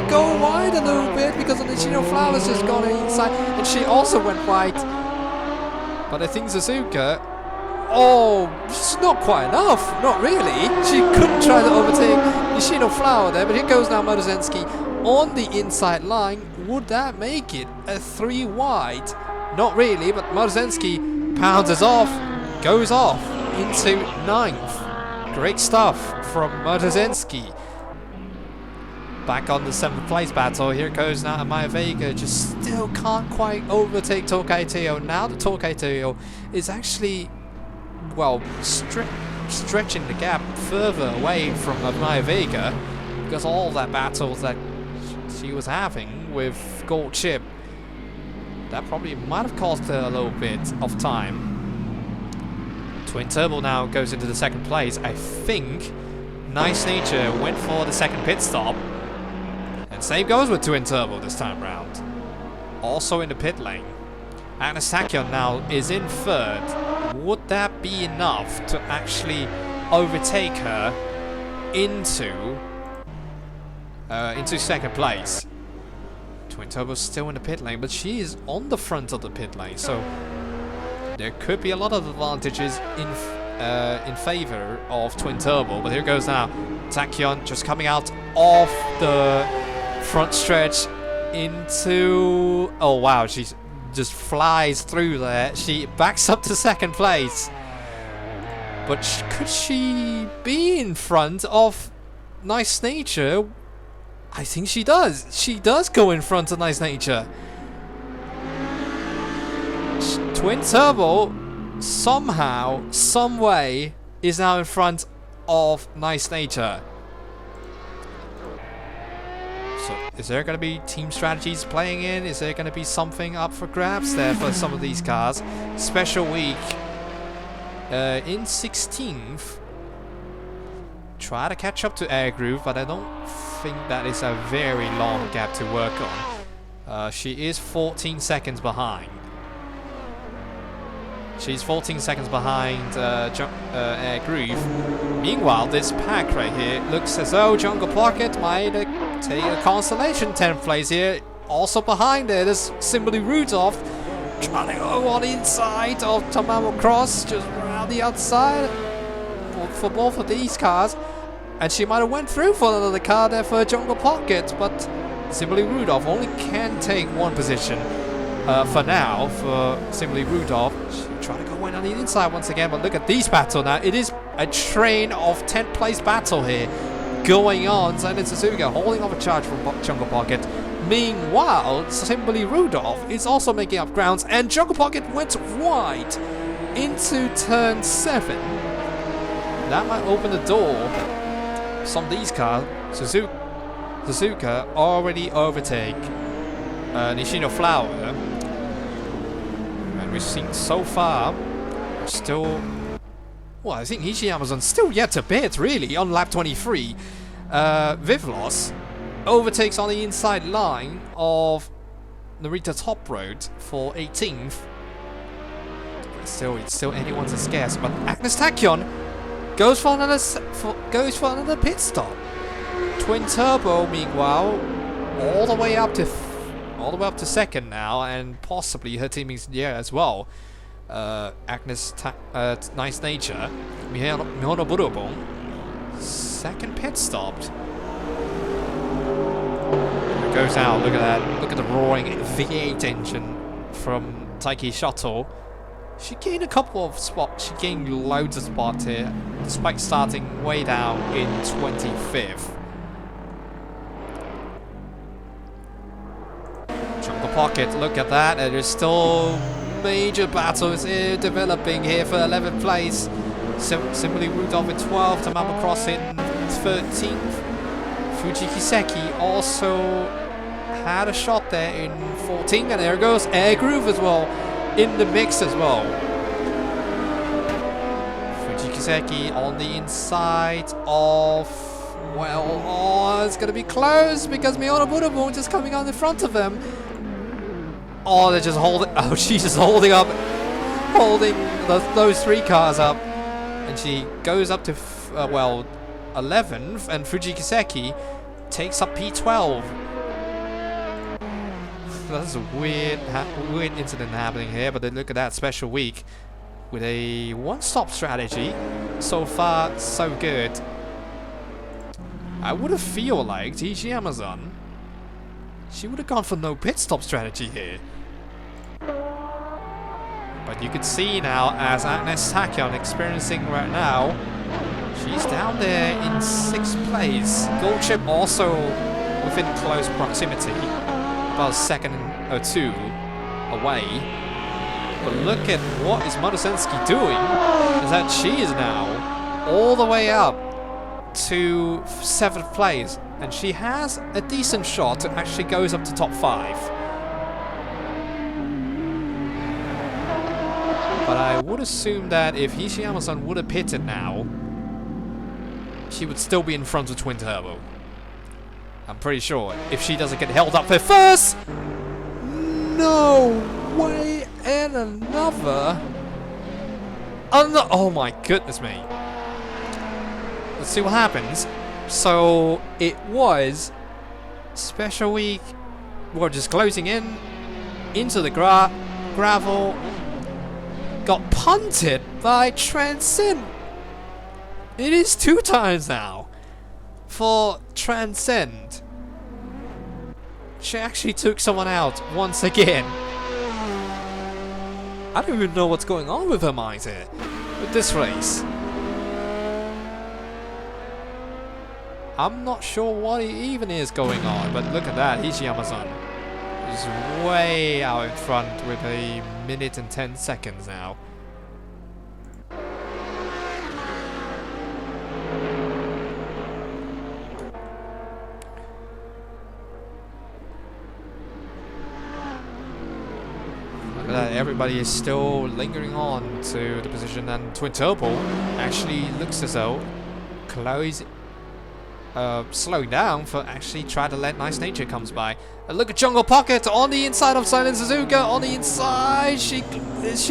Go wide a little bit because Nishino Flowers has gone inside, and she also went wide. But I think Suzuka. Oh, it's not quite enough. Not really. She couldn't try to overtake Nishino Flower there, but here goes now Maduzensky on the inside line. Would that make it a 3 wide? Not really, but Maduzensky pounds off, goes off into 9th. Great stuff from Maduzensky. Back on the 7th place battle. Here goes now Maya Vega. Just still can't quite overtake Tokay Teo. Now the Tokay Teo is actually, well, stretching the gap further away from Maya Vega because all that battles that she was having with Gold Chip, that probably might have cost her a little bit of time. Twin Turbo now goes into the 2nd place. I think Nice Nature went for the 2nd pit stop. And same goes with Twin Turbo this time round. Also in the pit lane. Agnes Tachyon now is in 3rd. Would that be enough to actually overtake her into 2nd place? Twin Turbo's still in the pit lane, but she is on the front of the pit lane, so there could be a lot of advantages in favor of Twin Turbo. But here goes now Tachyon just coming out of the front stretch into, oh wow, she just flies through there. She backs up to 2nd place, but could she be in front of Nice Nature? I think she does. She does go in front of Nice Nature. Twin Turbo somehow, some way, is now in front of Nice Nature. So is there going to be team strategies playing in? Is there going to be something up for grabs there for some of these cars? Special week in 16th. try to catch up to Air Groove, but I don't think that is a very long gap to work on. She is 14 seconds behind. She's 14 seconds behind Air Groove. Meanwhile, this pack right here looks as though Jungle Pocket might take a consolation 10th place here. Also behind it is Simply Rudolph, trying to go on the inside of Tamamo Cross, just around the outside for both of these cars. And she might have went through for another car there for Jungle Pocket, but Simply Rudolph only can take one position for now for Simply Rudolph. Trying to go in on the inside once again, but look at these battle now. It is a train of 10th place battle here going on. Silent Suzuka holding off a charge from Jungle Pocket. Meanwhile, Simply Rudolph is also making up grounds, and Jungle Pocket went wide into turn 7. That might open the door. Some of these cars, Suzuka already overtake Nishino Flower. We've seen so far, still, well, I think Amazon's still yet to bid, really, on lap 23. Vivlos overtakes on the inside line of Narita Top Road for 18th. It's still anyone's guess, but Agnes Tachyon goes for another pit stop. Twin Turbo, meanwhile, all the way up to second now, and possibly her teammates there as well. Agnes, Nice Nature, Mihono Burobon, second pit stopped. It goes out. Look at that. Look at the roaring V8 engine from Taiki Shuttle. She gained a couple of spots. She gained loads of spots here, despite starting way down in 25th. Jungle Pocket, look at that. There's still major battles developing here for 11th place. Simply Rudolph in 12th, Tamamo Cross in 13th. Fuji Kiseki also had a shot there in 14th, and there goes Air Groove as well in the mix as well. Fuji Kiseki on the inside of, well, oh, it's gonna be close because Mihono Burobon just coming on in front of them. Oh, they're just holding. Oh, she's just holding those three cars up, and she goes up to 11th, and Fuji Kiseki takes up P12. That's a weird incident happening here, but then look at that special week with a one-stop strategy. So far, so good. I would have feel like TG Amazon, she would have gone for no pit stop strategy here. But you can see now, as Agnes Tachyon experiencing right now, she's down there in 6th place. Gold Chip also within close proximity, about a second or two away. But look at what is Modosensky doing, is that she is now all the way up to 7th place. And she has a decent shot to actually goes up to top 5. But I would assume that if Amazon would have pitted now, she would still be in front of Twin Turbo. I'm pretty sure. If she doesn't get held up for first! No way! And another! Oh my goodness me. Let's see what happens. So it was special week. We're just closing in into the gravel. Got punted by Transcend. It is 2 times now for Transcend. She actually took someone out once again. I don't even know what's going on with her mind here with this race. I'm not sure what even is going on, but look at that. Amazon is way out in front with 1 minute and 10 seconds now. Look at that. Everybody is still lingering on to the position, and Twin Turbo actually looks as though slowing down for actually try to let Nice Nature comes by. And look at Jungle Pocket on the inside of Silent Suzuka. On the inside, she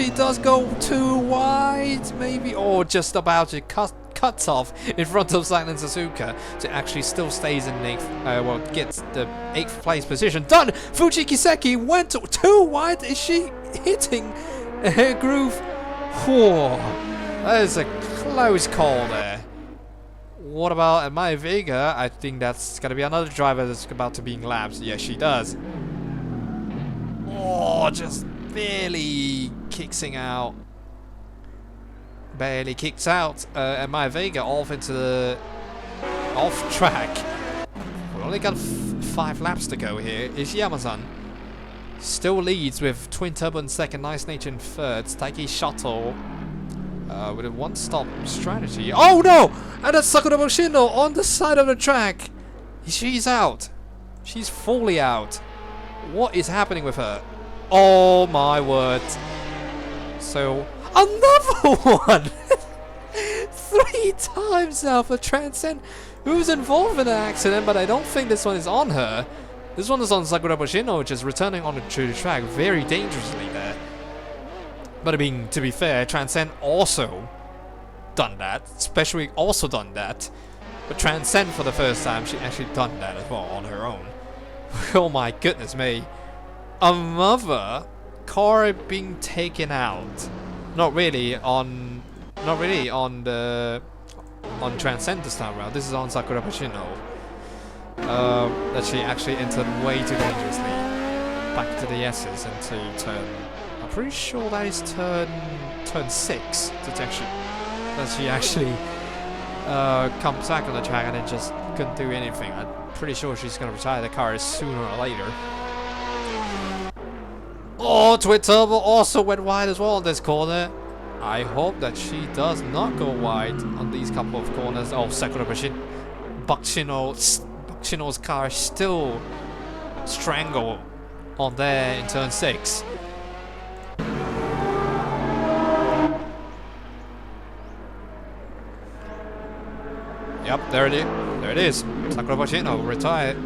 does go too wide, maybe, or just about to cuts off in front of Silent Suzuka to actually still stays in 8th, well, gets the 8th place position. Done! Fuji Kiseki went too wide. Is she hitting her groove? Whoa, that is a close call there. What about Maya Vega? I think that's going to be another driver that's about to be in laps. Yes, she does. Oh, just barely kicking out. Barely kicks out. And Maya Vega off into the off track. We've only got 5 laps to go here. Ishiyama-san still leads with Twin Turbo in second, Nice Nature in third, Taiki Shuttle with a one-stop strategy. Oh no! And that's Sakura Moshino on the side of the track. She's out. She's fully out. What is happening with her? Oh my word. So, another one! 3 times now for Transcend, who's involved in an accident, but I don't think this one is on her. This one is on Sakura Moshino, which is returning on the track very dangerously there. But I mean, to be fair, Transcend also done that, especially also done that. But Transcend for the first time, she actually done that as well on her own. Oh my goodness me. Another car being taken out. Not really on Transcend this time around. This is on Sakura Moshino. That she actually entered way too dangerously. Back to the S's into turn. I'm pretty sure that is turn 6 that she actually comes back on the track and then just couldn't do anything. I'm pretty sure she's gonna retire the car sooner or later. Oh, Twin Turbo also went wide as well on this corner. I hope that she does not go wide on these couple of corners. Oh, Sakura Bakshino's car still strangled on there in turn 6. Yep, there it is. There it is. Sakura Bakshino retired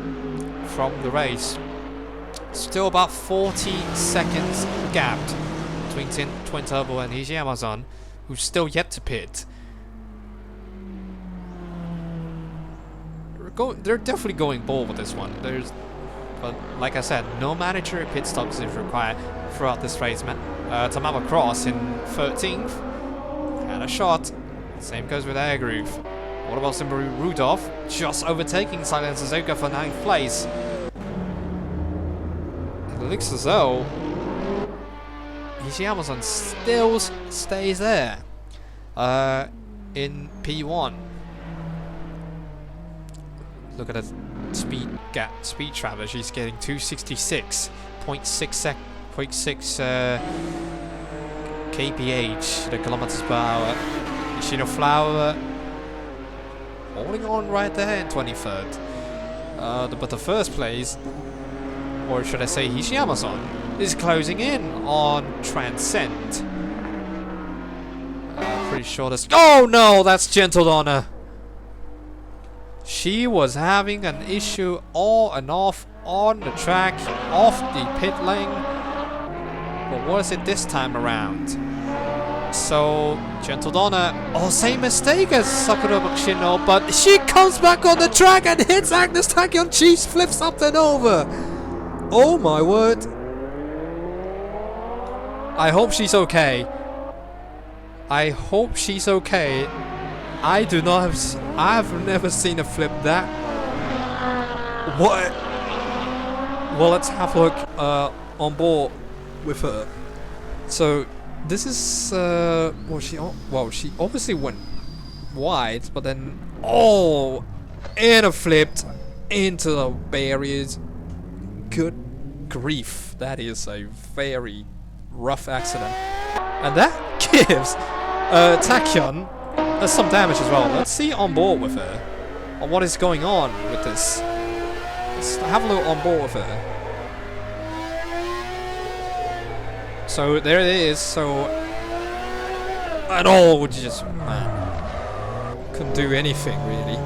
from the race. Still about 40 seconds gapped between Twin Turbo and Ishiyama-san, who's still yet to pit. They're definitely going ball with this one. But like I said, no mandatory pit stops is required throughout this race. Tamama Cross in 13th had a shot. Same goes with Air Groove. What about Subaru Rudolph? Just overtaking Silent Suzuka for 9th place. It looks as though Ishiyama-san still stays there in P1. Look at that speed travel. She's getting 266.6 kph, the kilometers per hour. Ishino Flower holding on right there in 23rd. But the first place, or should I say Ishiyama-san, is closing in on Transcend. Pretty sure this... Oh no, that's Gentle Donna. She was having an issue on and off on the track, off the pit lane. But what is it this time around? So, Gentle Donna, same mistake as Sakura Bakshino, but she comes back on the track and hits Agnes Tachyon. She flips something over. Oh my word. I hope she's okay. I hope she's okay. I do not have... I've never seen a flip that... What? Well, let's have a look on board with her. So, this is... she obviously went wide, but then... Oh! And it flipped into the barriers. Good grief. That is a very rough accident. And that gives Tachyon some damage as well. Let's see on board with her. On what is going on with this. Let's have a look on board with her. So there it is. So and just man, couldn't do anything really.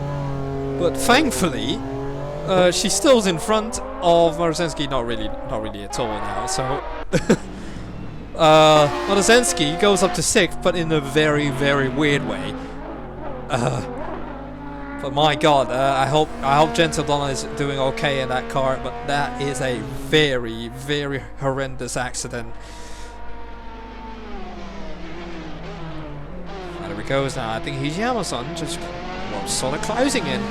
But thankfully, she still's in front of Marusensky. Not really at all now. So Marusensky goes up to 6th, but in a very, very weird way. But my God, I hope Gentle Donna is doing okay in that car. But that is a very, very horrendous accident. And there it goes now. I think Hijiyama-san just sort of closing in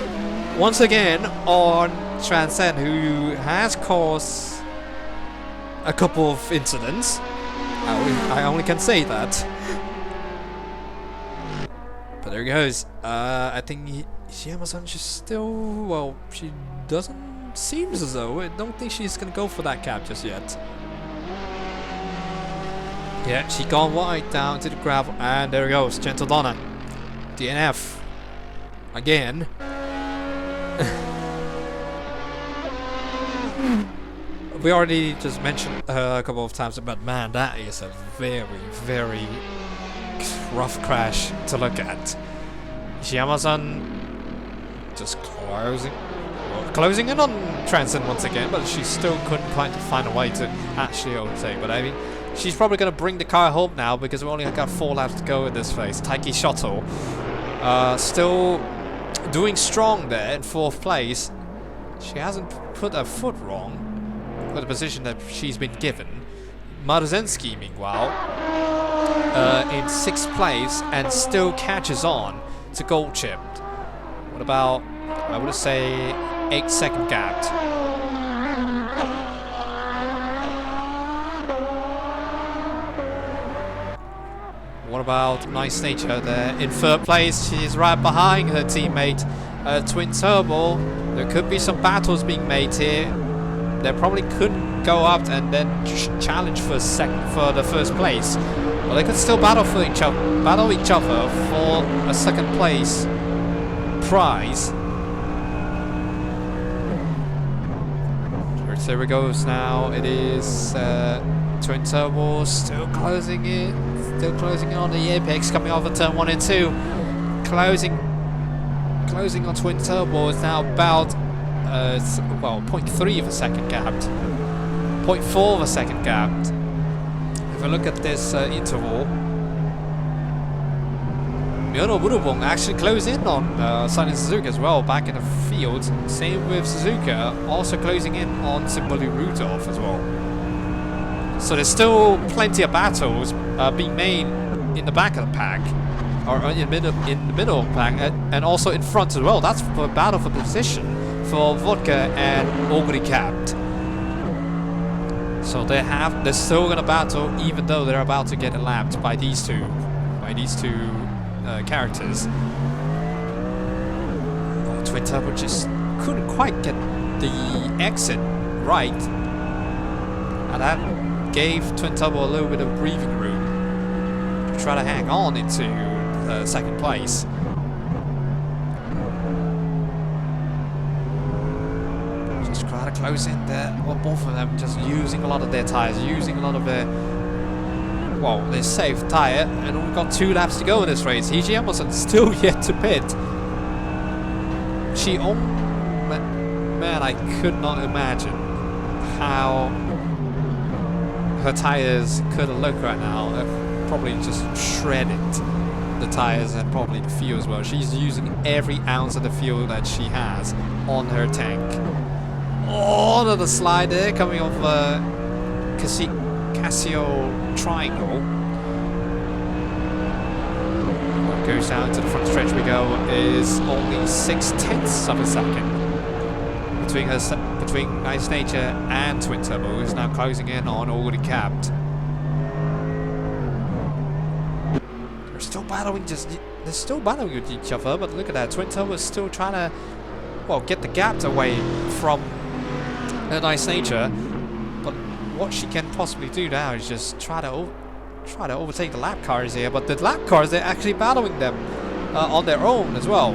once again on Transcend, who has caused a couple of incidents. I only can say that. But there he goes. I think Hijiyama-san just still, well, she doesn't seem as though, I don't think she's gonna go for that cap just yet. Yeah, she gone wide down to the gravel, and there he goes, Gentle Donna. DNF. Again. We already just mentioned a couple of times, but man, that is a very, very rough crash to look at. Ishiyama-san just closing in on Transcend once again, but she still couldn't quite find a way to actually overtake. But I mean, she's probably going to bring the car home now because we only got 4 laps to go in this race. Taiki Shoto still doing strong there in 4th place. She hasn't put her foot wrong with the position that she's been given. Maruzensky, meanwhile, in 6th place and still catches on to Gold Chip. What about, I would say, 8-second gap. What about Nice Nature there in 3rd place? She's right behind her teammate Twin Turbo. There could be some battles being made here. They probably couldn't go up and then challenge for the 1st place, but they could still battle each other for a 2nd place prize. There it goes now. It is Twin Turbo still closing in on the apex, coming off of turn 1 and 2. Closing on Twin Turbo is now about 0.3 of a second gapped, 0.4 of a second gapped. If I look at this interval, Myono Burubong actually closed in on Silent Suzuka as well back in the field. Same with Suzuka, also closing in on Simboli Rudolph as well. So there's still plenty of battles being made in the back of the pack, or in the middle of the pack, and also in front as well. That's for a battle for position for Vodka and Oguri Capped. So they're still gonna battle, even though they're about to get lapped by these two characters. Twin Turbo just couldn't quite get the exit right, and that gave Twin Turbo a little bit of breathing room to try to hang on into 2nd place. Just try to close in there. Well, both of them just using a lot of their tires, using a lot of their safe tire, and we've got 2 laps to go in this race. Hijiyama-san's still yet to pit. Man, I could not imagine how her tires could have looked right now. They're probably just shredded, the tires and probably the fuel as well. She's using every ounce of the fuel that she has on her tank. Oh, another slide there coming off Casio Triangle. Goes down to the front stretch we go, is only 0.6 of a second between Nice Nature and Twin Turbo, who is now closing in on Already Capped. They're still battling with each other, but look at that. Twin Turbo is still trying to get the gap away from Nice Nature. But what she can possibly do now is just try to overtake the lap cars here, but the lap cars, they're actually battling them on their own as well.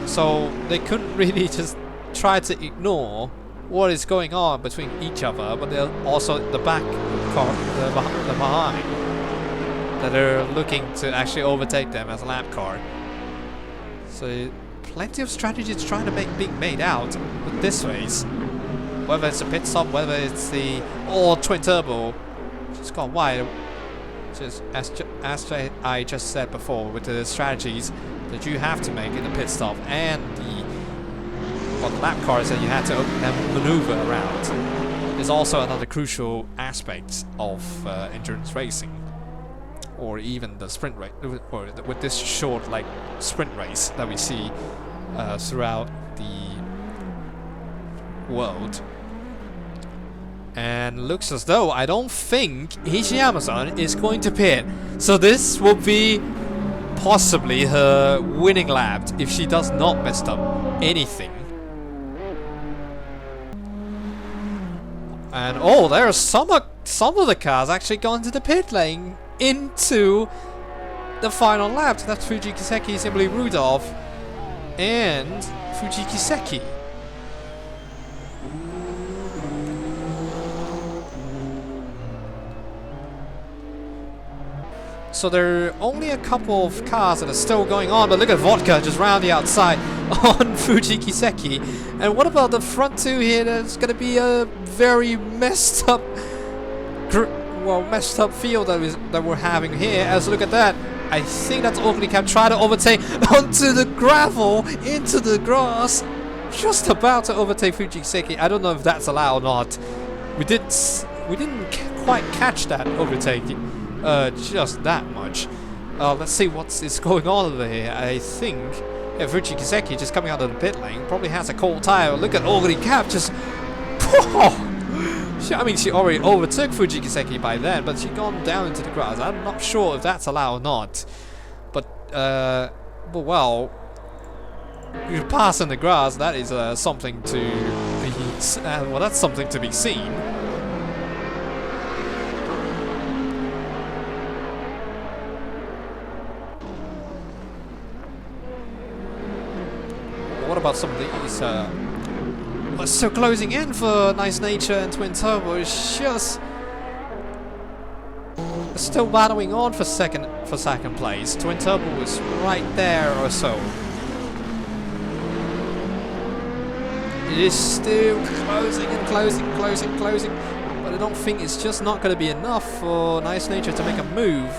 So they couldn't really just try to ignore what is going on between each other, but they're also the back car, the behind, that are looking to actually overtake them as a lap car. So plenty of strategies trying to being made out with this race. Whether it's a pit stop, whether it's the twin turbo, just gone wide. Just as I just said before, with the strategies that you have to make in the pit stop and the lap cars that you had to maneuver around is also another crucial aspect of endurance racing, or even the sprint race, or with this short sprint race that we see throughout the world. And looks as though I don't think Umamusume is going to pit, so this will be possibly her winning lap if she does not mess up anything. And there are some of the cars actually gone to the pit lane into the final lap. That's Fuji Kiseki, simply Rudolph, and Fuji Kiseki. So there are only a couple of cars that are still going on, but look at Vodka just round the outside on Fuji Kiseki. And what about the front two here? There's going to be a very messed up field that we're having here. As look at that, I think that's Oakley Cab trying to overtake onto the gravel, into the grass, just about to overtake Fuji Kiseki. I don't know if that's allowed or not. We didn't quite catch that overtaking. Just that much. Let's see what is going on over here. I think Fuji Kiseki just coming out of the pit lane probably has a cold tire. Look at Oguri Cap just. She already overtook Fuji Kiseki by then, but she's gone down into the grass. I'm not sure if that's allowed or not. But well, you pass in the grass. That is something to be. That's something to be seen. What about some of these? So closing in for Nice Nature and Twin Turbo is just still battling on for second place. Twin Turbo is right there or so. It is still closing and closing, but I don't think it's just not going to be enough for Nice Nature to make a move.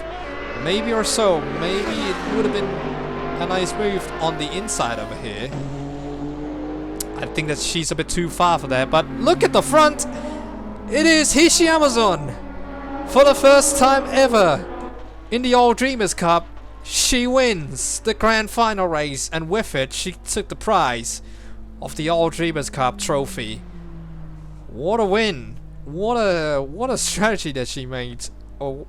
Maybe or so. Maybe it would have been a nice move on the inside over here. I think that she's a bit too far for that, but look at the front. It is Umamusume. For the first time ever in the All Dreamers Cup, she wins the grand final race, and with it she took the prize of the All Dreamers Cup trophy. What a win. What a strategy that she made, or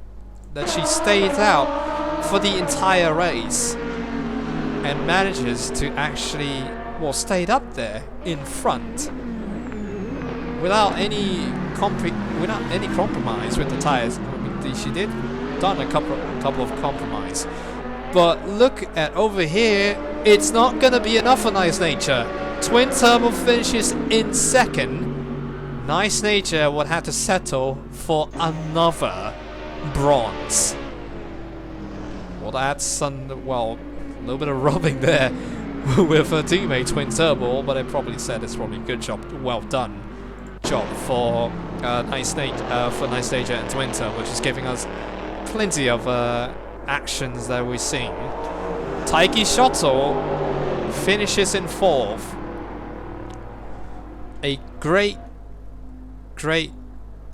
that she stayed out for the entire race and manages to actually stayed up there in front without any compromise with the tires. I mean, she did done a couple of compromise, but look at over here. It's not gonna be enough for Nice Nature. Twin Turbo finishes in second. Nice Nature would have to settle for another bronze. Well, that's a little bit of rubbing there with her teammate Twin Turbo, but I probably said it's probably a good job, well done job for Nice Nature and Twin Turbo, which is giving us plenty of actions that we're seeing. Taiki Shoto finishes in fourth. A great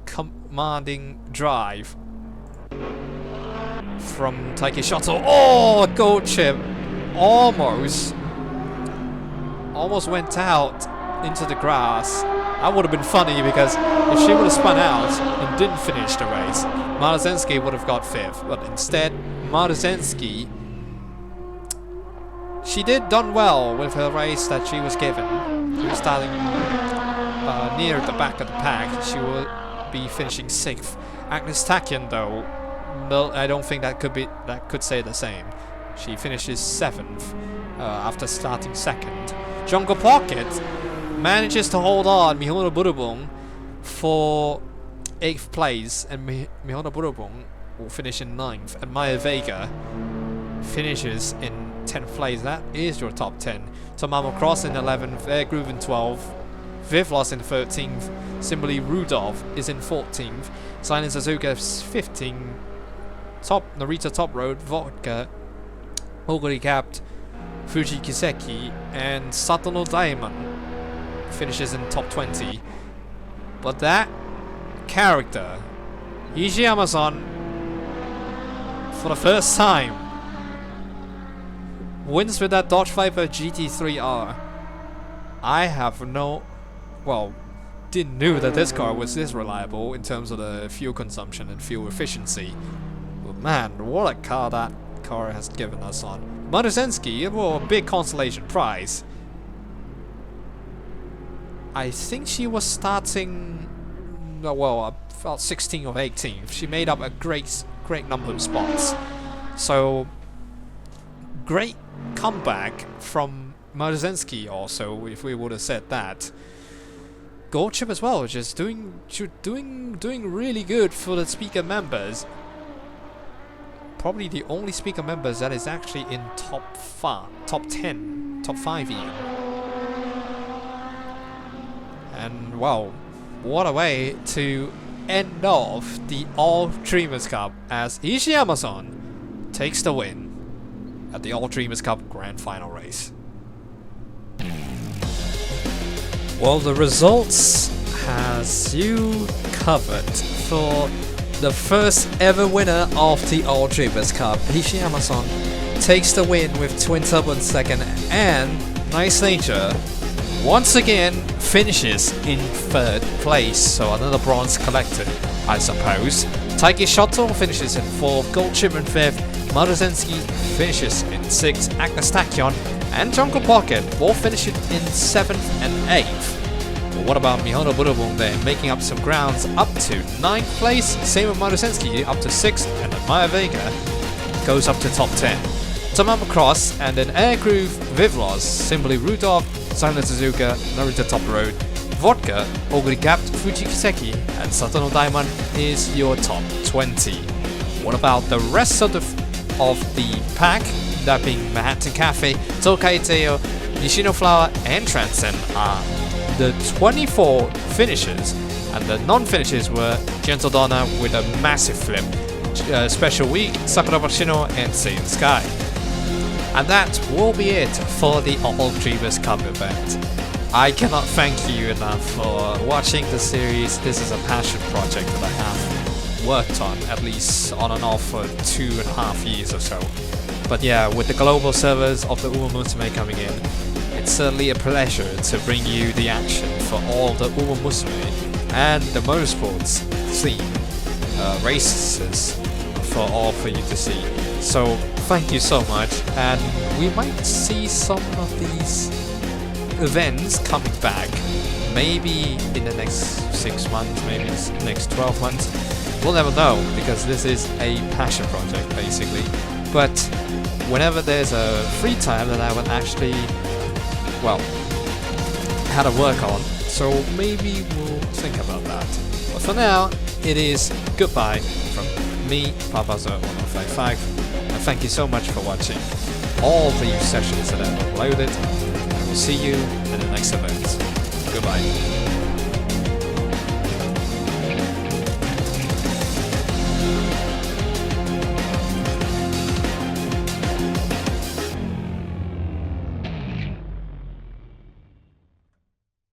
commanding drive from Taiki Shoto. Oh, a gold chip. Almost went out into the grass. That would have been funny, because if she would have spun out and didn't finish the race, Martynski would have got fifth. But instead, Martynski, she did done well with her race that she was given. She was starting near the back of the pack. She will be finishing sixth. Agnes Takian, though, no, I don't think that could say the same. She finishes seventh after starting second. Jungle Pocket manages to hold on Mihono Burubung for 8th place, and Mihono Burubung will finish in 9th, and Maya Vega finishes in 10th place. That is your top 10. Romolo Cross in 11th, Air Groove in 12th, Vivlos in 13th, Simply Rudolph is in 14th, Silent Suzuka is 15th, Narita Top Road, Vodka, Oguri Capped, Fuji Kiseki, and Satono Diamond finishes in top 20. But that character, Ishiyama-san, for the first time, wins with that Dodge Viper GT3R. I have didn't know that this car was this reliable in terms of the fuel consumption and fuel efficiency. But man, what a car that car has given us on Maruzenski. Well, a big consolation prize. I think she was starting, well, about 16th or 18th. She made up a great number of spots. So, great comeback from Maruzenski also, if we would have said that. Gold chip as well, just doing really good for the speaker members. Probably the only speaker members that is actually in top 10, top 5 even. And wow, what a way to end off the All Dreamers Cup as Ishiyama-san takes the win at the All Dreamers Cup Grand Final race. Well, the results has you covered for the first ever winner of the All Dreamers Cup. Ishiyama-san takes the win with Twin Turbo in second, and Nice Nature once again finishes in third place. So another bronze collected, I suppose. Taiki Shoto finishes in fourth, Gold Chip in fifth, Maruzenski finishes in sixth, Agnes Tachyon and Jungle Pocket both finish in 7th and 8th. But what about Mihono Burubun there, making up some grounds up to 9th place? Same with Maruzenski up to 6th, and then Maya Vega goes up to top 10. Tamama Cross and then Air Groove, Vivlos, Simply Rudolph, Silent Suzuka, Narita Top Road, Vodka, Oguri Gapped, Fuji Kiseki, and Satono Diamond is your top 20. What about the rest of the pack? That being Manhattan Cafe, Tokai Teo, Nishino Flower, and Transcend are the 24 finishers, and the non-finishers were Gentle Donna with a massive flip, Special Week, Sakura Bashino, and Saiyan Sky. And that will be it for the All Dreamers Cup event. I cannot thank you enough for watching the series. This is a passion project that I have worked on, at least on and off for 2.5 years or so. But yeah, with the global servers of the Umamusume coming in, it's certainly a pleasure to bring you the action for all the Umamusume and the Motorsports theme races for you to see. So thank you so much, and we might see some of these events coming back, maybe in the next 6 months, maybe the next 12 months. We'll never know, because this is a passion project basically. But whenever there's a free time that I would actually, well, how to work on, so maybe we'll think about that. But for now, it is goodbye from me, Papazo1055, and thank you so much for watching all the sessions that I've uploaded. I will see you in the next event. Goodbye.